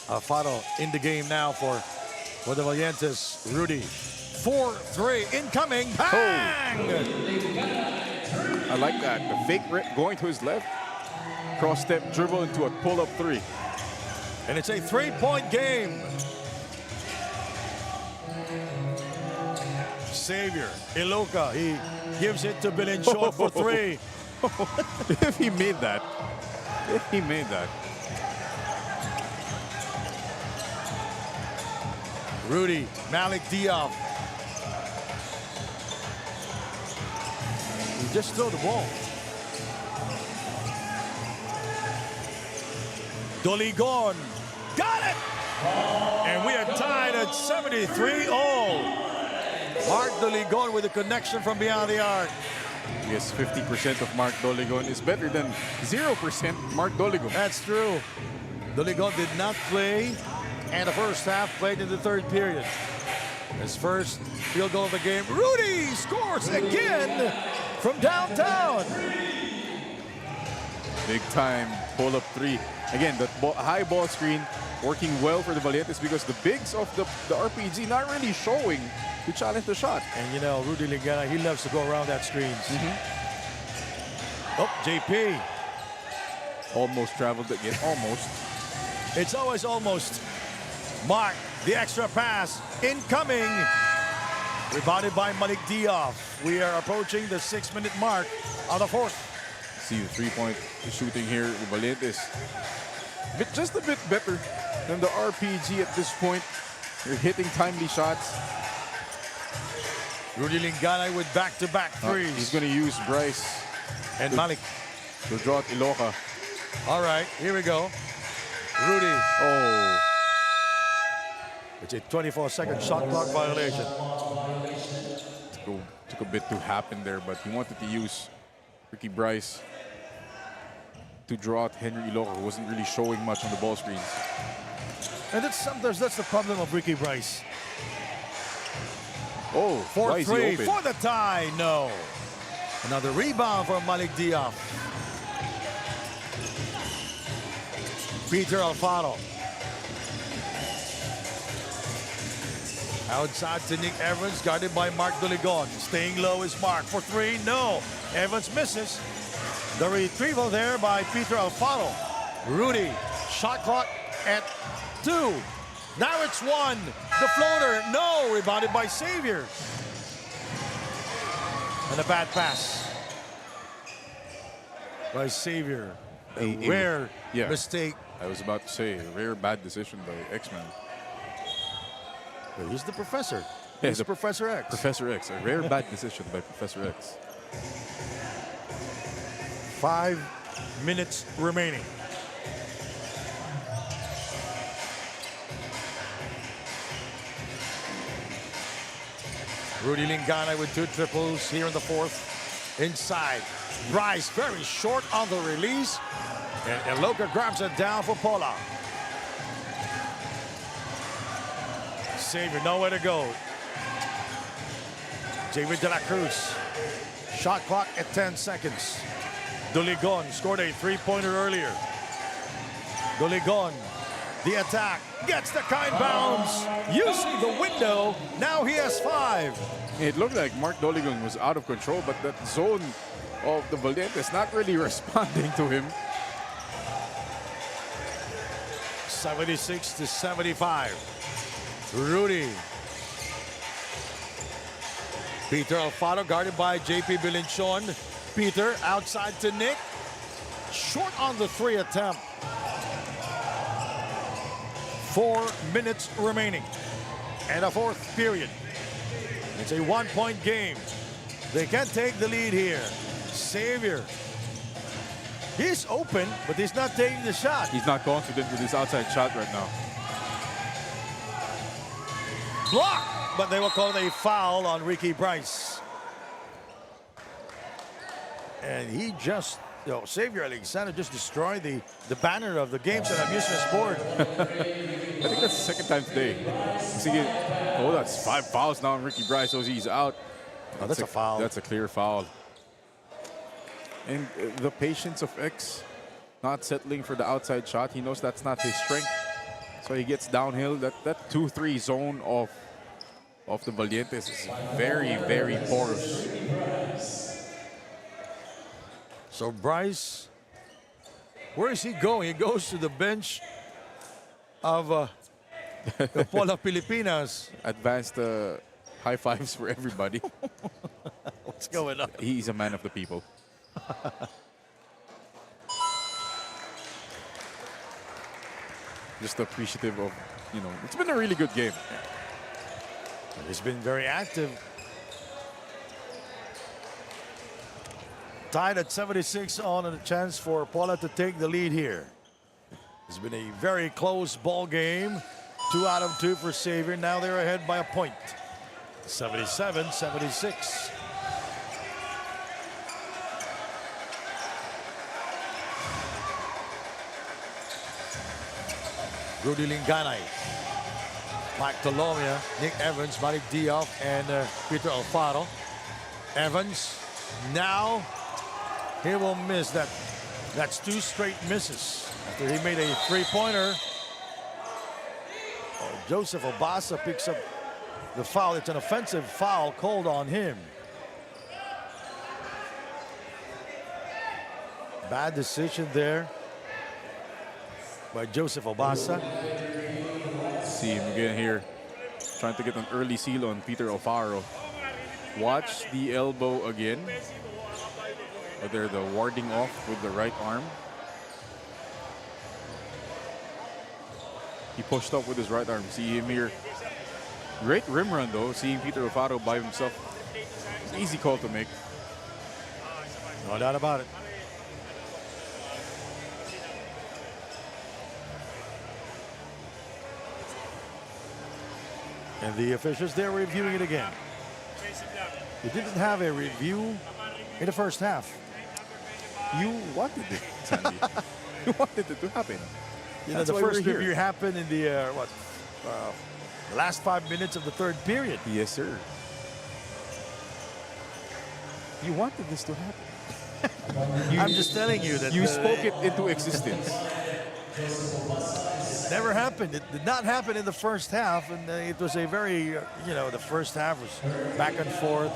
Alfaro in the game now for the Valientes. Rudy, 4-3 incoming. Bang! I like that. The fake rip going to his left. Cross step dribble into a pull-up 3. And it's a 3-point game. Xavier Iloca, he gives it to Belinchon for 3. If he made that. Rudy, Malik Diaz. He just threw the ball. Doligon, got it! And we are tied at 73 all. Mark Doligon with a connection from beyond the arc. Yes, 50% of Mark Doligon is better than 0% Mark Doligon. That's true. Doligon did not play, and the first half played in the 3rd period. His first field goal of the game. Rudy scores again. from downtown. Big time pull-up three. Again, the high ball screen working well for the Valientes because the bigs of the RPG not really showing to challenge the shot. And you know, Rudy Lingana, he loves to go around that screens. Oh, JP. Almost traveled again, almost. It's always almost. Mark, the extra pass, incoming. Rebounded by Malik Diop. We are approaching the 6-minute mark of the fourth. See the three-point shooting here, the Valientes. But just a bit better than the RPG at this point. They're hitting timely shots. Rudy Lingana with back-to-back threes. He's going to use Bryce and Malik to draw at Iloca. All right, here we go. Rudy. Oh. It's a 24-second shot clock violation. Took a bit to happen there, but he wanted to use Ricky Bryce to draw out Henry Iloca, who wasn't really showing much on the ball screens. And sometimes that's the problem of Ricky Bryce. Oh, 4-3 for the tie. No. Another rebound from Malik Diop. Peter Alfaro. Outside to Nick Evans, guarded by Mark Doligon. Staying low is Mark for three. No. Evans misses. The retrieval there by Peter Alfaro. Rudy, shot clock at 2. Now it's 1. The floater, no. Rebounded by Xavier. And a bad pass by Xavier. A rare mistake. I was about to say, a rare bad decision by X-Man. He's the professor. He's Professor X. Professor X, a rare bad decision by Professor X. 5 minutes remaining. Rudy Lingana with 2 triples here in the fourth. Inside. Bryce very short on the release. And Iloca grabs it down for Pola. Xavier, nowhere to go. Xavier de la Cruz. Shot clock at 10 seconds. Doligon scored a 3-pointer earlier. Doligon, the attack, gets the kind bounce. Using the window, now he has 5. It looked like Mark Doligon was out of control, but that zone of the Valientes not really responding to him. 76-75. Rudy. Peter Alfaro guarded by JP Bilinchon. Peter outside to Nick. Short on the 3 attempt. 4 minutes remaining. And a fourth period. It's a 1-point game. They can take the lead here. Xavier. He's open, but he's not taking the shot. He's not confident with his outside shot right now. Blocked, but they will call it a foul on Ricky Bryce. And he just, Xavier Alexander just destroyed the banner of the games and amusements board. I think that's the second time today. Oh, that's 5 fouls now on Ricky Bryce. So he's out. Oh, that's a foul. That's a clear foul. And the patience of X, not settling for the outside shot. He knows that's not his strength. So he gets downhill. That 2-3 zone of the Valientes is very, very porous. So Bryce, where is he going? He goes to the bench of the Pola Pilipinas. Advanced high fives for everybody. What's going on? He's a man of the people. Just appreciative of, it's been a really good game. He's been very active. Tied at 76 on a chance for Pola to take the lead here. It's been a very close ball game. 2 out of 2 for Xavier. Now they're ahead by a point. 77-76. Rudy Lingana, Mike Tolomia, Nick Evans, Malik Diop, and Peter Alfaro. Evans Now he will miss that. That's 2 straight misses after he made a 3-pointer. Joseph Obasa picks up the foul. It's an offensive foul called on him. Bad decision there by Joseph Obasa. See him again here, trying to get an early seal on Peter Alfaro. Watch the elbow again. But they're the warding off with the right arm. He pushed up with his right arm. See him here. Great rim run though, seeing Peter Alfaro by himself. It's an easy call to make. No doubt about it. And the officials, they're reviewing it again. They didn't have a review in the first half. You wanted it, Sandy. You wanted it to happen. You know, the first review happened in the last 5 minutes of the third period. Yes, sir. You wanted this to happen. I'm just telling you that you spoke it into existence. Never happened. It did not happen in the first half, and it was a very, the first half was back and forth.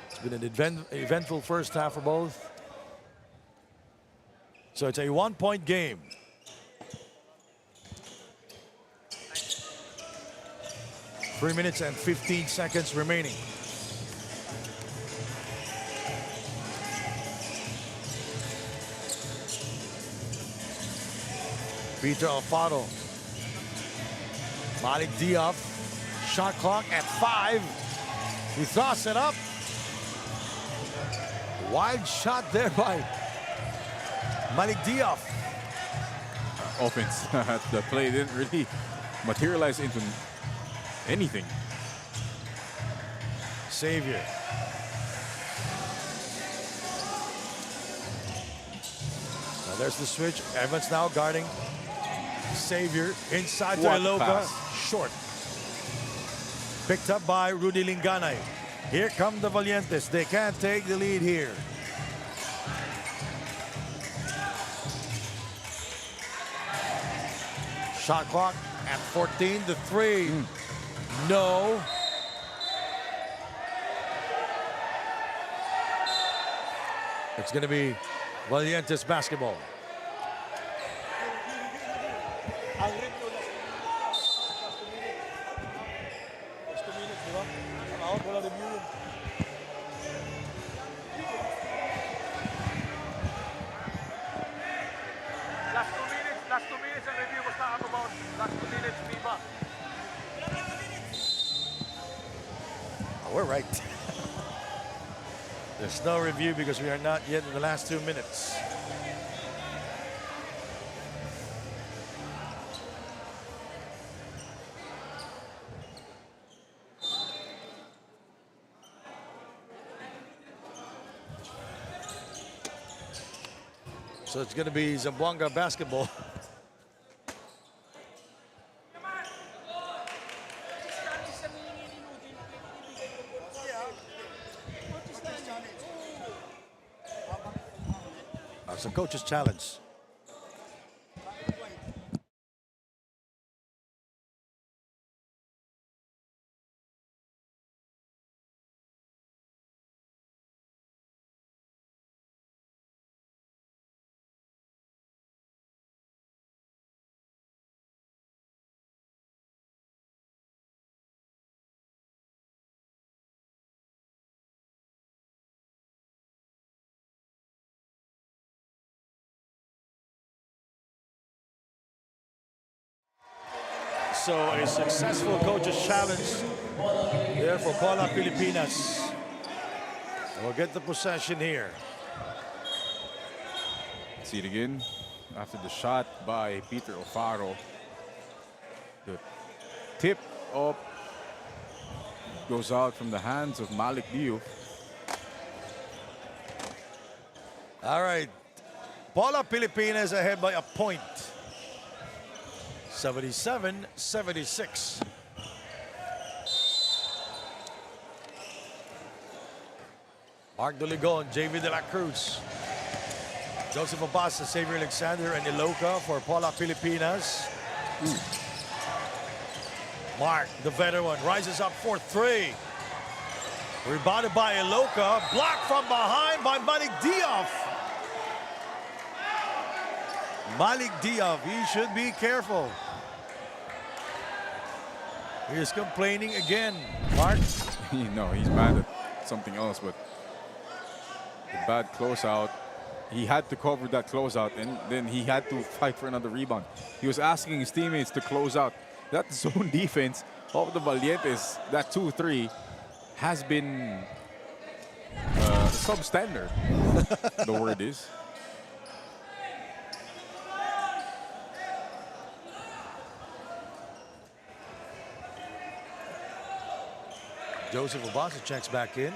It's been an eventful first half for both. So it's a 1-point game. Three minutes and 15 seconds remaining. Peter Alfaro. Malik Diop. Shot clock at 5. He throws it up. Wild shot there by Malik Diop. Offense. The play didn't really materialize into anything. Xavier. Now there's the switch. Evans now guarding Xavier inside to Eloka. Short. Picked up by Rudy Linganay. Here come the Valientes. They can't take the lead here. Shot clock at 14. The 3. No. It's going to be Valientes basketball. Last 2 minutes ang review was not about last 2 minutes, Viva. Oh, we're right. There's no review because we are not yet in the last 2 minutes. So it's going to be Zamboanga basketball. That's a coach's challenge. So a successful coach's challenge there for Pola Pilipinas. We'll get the possession here. See it again. After the shot by Peter Alfaro. The tip up goes out from the hands of Malik Diop. All right. Pola Pilipinas ahead by a point. 77-76. Mark Doligon, JV de la Cruz. Joseph Abasa, Xavier Alexander, and Iloca for Pola Pilipinas. Mark, the veteran, rises up for 3. Rebounded by Iloca. Blocked from behind by Malik Diaf. Malik Diaf, he should be careful. He is complaining again. Mark? No, he's mad at something else, but the bad closeout. He had to cover that closeout, and then he had to fight for another rebound. He was asking his teammates to close out. That zone defense of the Valientes, that 2-3, has been substandard, the word is. Joseph Obasa checks back in.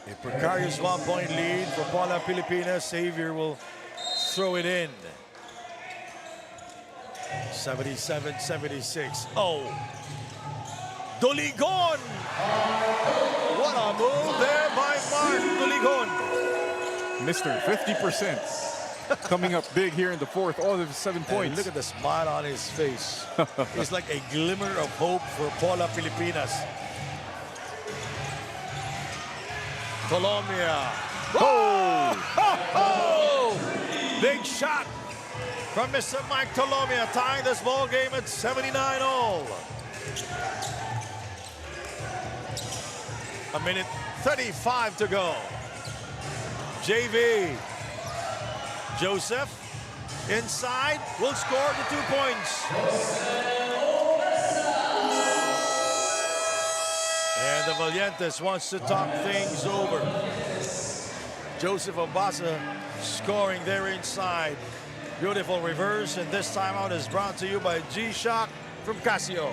A precarious 1-point lead for Pola Pilipinas. Xavier will throw it in. 77-76. Oh. Doligon! What a move there by Mark Doligon. Mr. 50%. Coming up big here in the fourth, all of 7 points. And look at the smile on his face. It's like a glimmer of hope for Pola Pilipinas. Colombia. Oh! Oh! Big shot from Mr. Mike Tolomia, tying this ball game at 79-all. A minute 35 to go. JV. Joseph inside will score the 2 points. And the Valientes wants to talk things over. Joseph Obasa scoring there inside. Beautiful reverse, and this timeout is brought to you by G-Shock from Casio.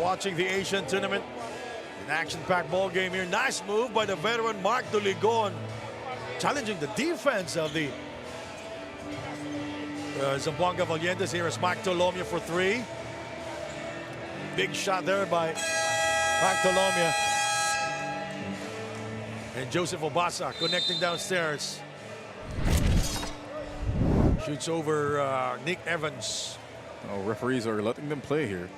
Watching the Asian tournament, an action-packed ball game here. Nice move by the veteran Mark Doligon, challenging the defense of the Zamboanga Valientes. Here is Mark Tolomia for 3. Big shot there by Mark Tolomia. And Joseph Obasa connecting downstairs. Shoots over Nick Evans. Oh, referees are letting them play here.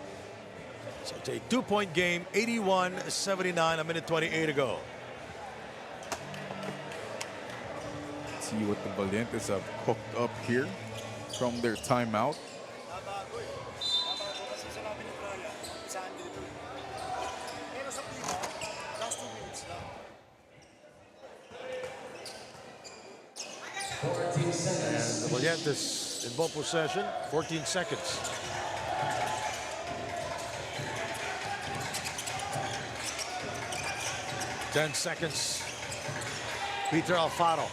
So it's a 2-point game, 81-79, a minute 28 to go. Let's see what the Valientes have cooked up here from their timeout. And the Valientes in ball possession, 14 seconds. Ten seconds. Peter Alfaro.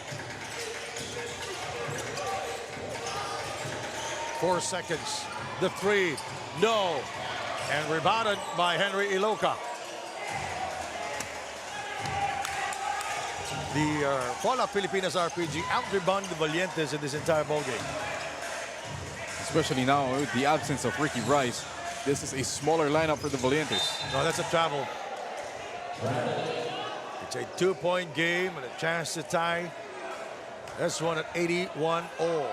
4 seconds. The 3. No. And rebounded by Henry Iloca. The Pola Pilipinas RPG out-rebounded the Valientes in this entire ballgame. Especially now with the absence of Ricky Rice. This is a smaller lineup for the Valientes. No, that's a travel. It's a 2-point game and a chance to tie this one at 81 all.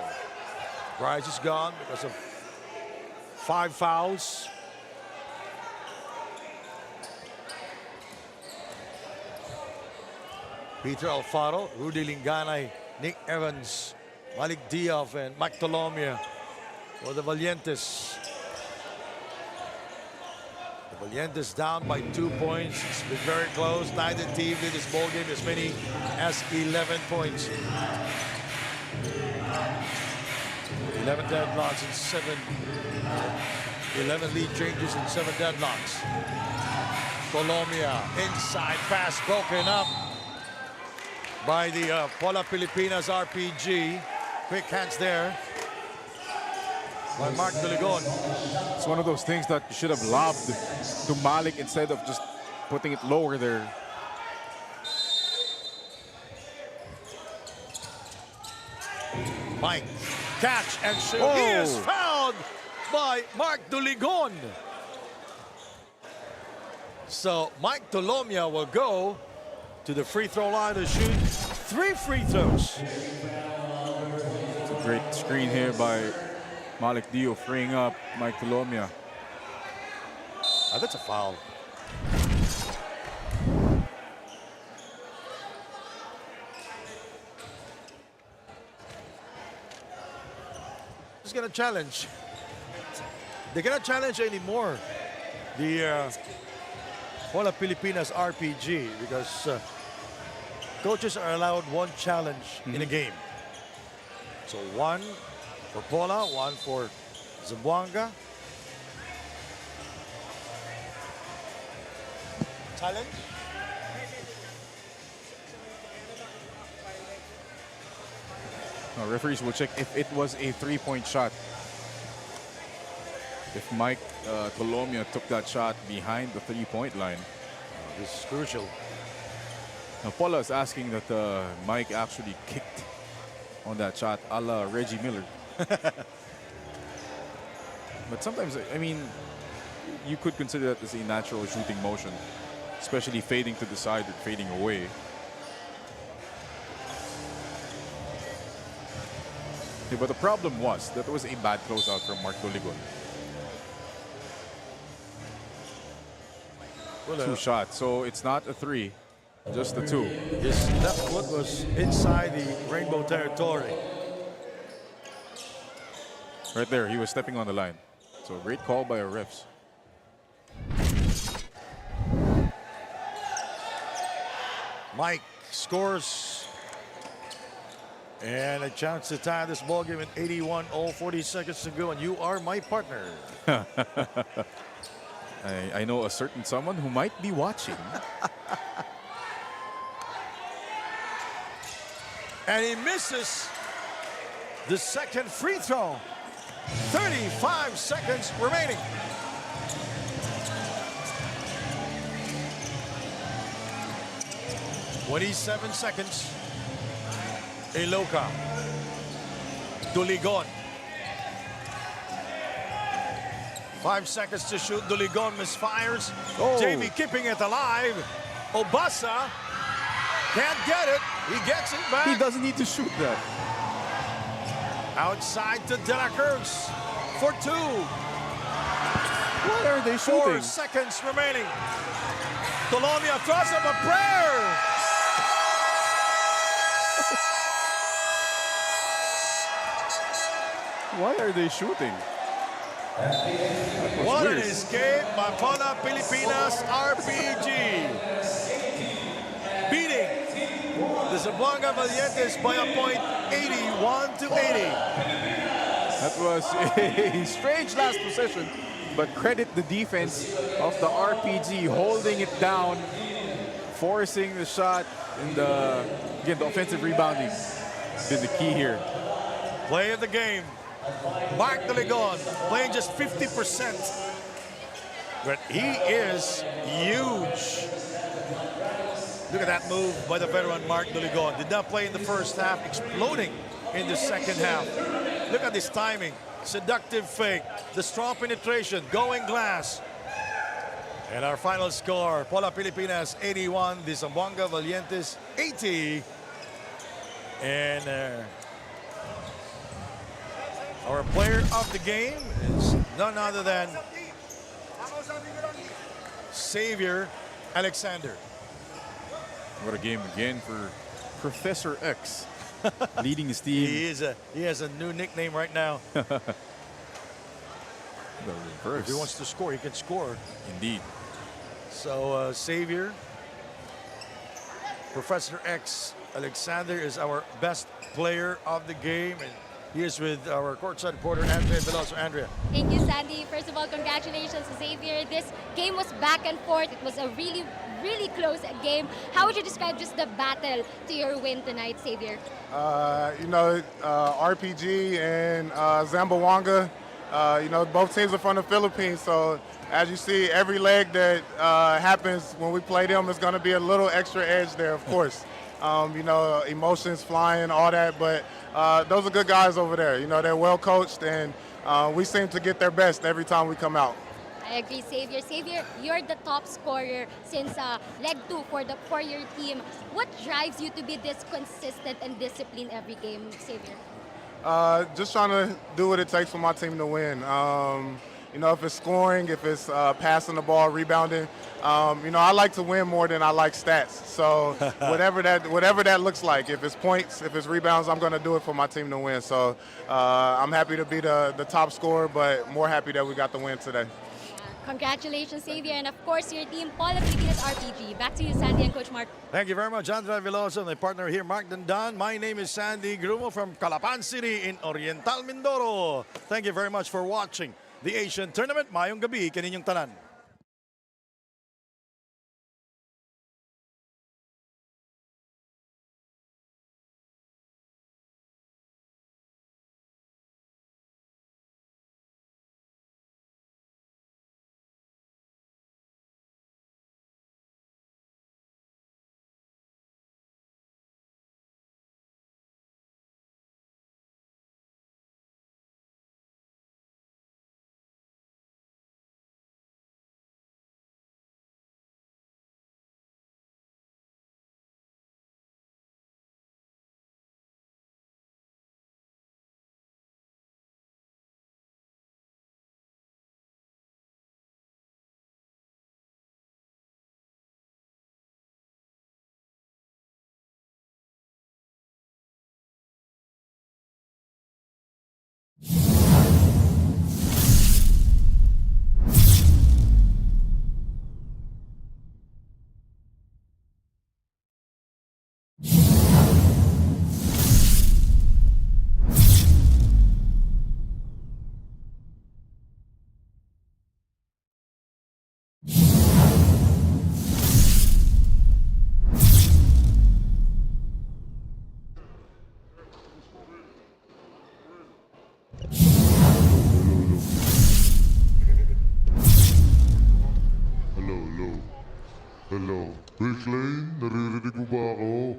Rice is gone because of 5 fouls. Peter Alfaro, Rudy Linganay, Nick Evans, Malik Diaf, and Mike Tolomia for the Valientes. The Valientes down by 2 points. It's been very close. Neither team in this ball game as many as 11 points. 11 deadlocks and 11 lead changes and 7 deadlocks. Colombia inside pass broken up by the Pola Pilipinas RPG. Quick hands there by Mark Doligon. It's one of those things that you should have lobbed to Malik instead of just putting it lower there. Mike, catch and shoot. Oh. He is fouled by Mark Doligon. So Mike Dolomia will go to the free throw line to shoot 3 free throws. It's a great screen here by Malik Dio, freeing up Mike Dolomia. That's a foul. Who's gonna challenge? They cannot challenge anymore the Pola Pilipinas RPG because coaches are allowed 1 challenge in a game. So 1 for Pola, 1 for Zamboanga. Challenge? Referees will check if it was a 3-point shot. If Mike Dolomia took that shot behind the 3-point line. This is crucial. Now Pola is asking that Mike actually kicked on that shot a la Reggie Miller. But sometimes, I mean, you could consider that as a natural shooting motion, especially fading to the side or fading away. Yeah, but the problem was that was a bad closeout from Mark Doligon. Well, 2 shots, so it's not a 3, just a 2. His left foot was inside the rainbow territory. Right there, he was stepping on the line. So great call by our refs. Mike scores. And a chance to tie this ball game at 81-0, 40 seconds to go. And you are my partner. I know a certain someone who might be watching. And he misses the second free throw. 35 seconds remaining. "27 seconds. Eloka. Doligon. 5 seconds to shoot. Doligon misfires. Oh. JV keeping it alive. Obasa can't get it. He gets it back. He doesn't need to shoot that. Outside to De La Cruz for 2. What are they 4 shooting? seconds remaining. Colombia throws up a prayer. Why are they shooting? What an weird. escape by Pola Pilipinas RPG. Beating the Zamboanga Valientes by a point, 81-80. That was a strange last possession, but credit the defense of the RPG holding it down, forcing the shot, and again, the offensive rebounding been the key here. Play of the game. Mark Doligon playing just 50%. But he is huge. Look at that move by the veteran Mark Doligon. Did not play in the first half, exploding in the second half. Look at this timing. Seductive fake. The strong penetration. Going glass. And our final score, Pola Pilipinas 81, the Zamboanga Valientes 80. And our player of the game is none other than Xavier Alexander. What a game again for Professor X, leading his team. He has a new nickname right now. The If reverse. he wants to score, he can score. Indeed. So Xavier, Professor X Alexander is our best player of the game. And He is with our courtside reporter, Andrea Veloso. Andrea. Thank you, Sandy. First of all, congratulations to Xavier. This game was back and forth. It was a really, really close game. How would you describe just the battle to your win tonight, Xavier? RPG and Zamboanga, both teams are from the Philippines. So as you see, every leg that happens when we play them is going to be a little extra edge there, of course. Emotions flying, all that. But those are good guys over there. They're well coached, and we seem to get their best every time we come out. I agree, Xavier. Xavier, you're the top scorer since leg 2 for your team. What drives you to be this consistent and disciplined every game, Xavier? Just trying to do what it takes for my team to win. If it's scoring, if it's passing the ball, rebounding, I like to win more than I like stats. So whatever that looks like, if it's points, if it's rebounds, I'm going to do it for my team to win. So I'm happy to be the top scorer, but more happy that we got the win today. Congratulations, Xavier, and of course your team, Pola Oriental RPG. Back to you, Sandy and Coach Mark. Thank you very much, Andrea Veloso, and my partner here, Mark Dandan. My name is Sandy Grumo from Calapan City in Oriental Mindoro. Thank you very much for watching the Asian Tournament. Mayong gabi kaninyong tanan. Hello. Rick Lane, naririnig mo ba ako?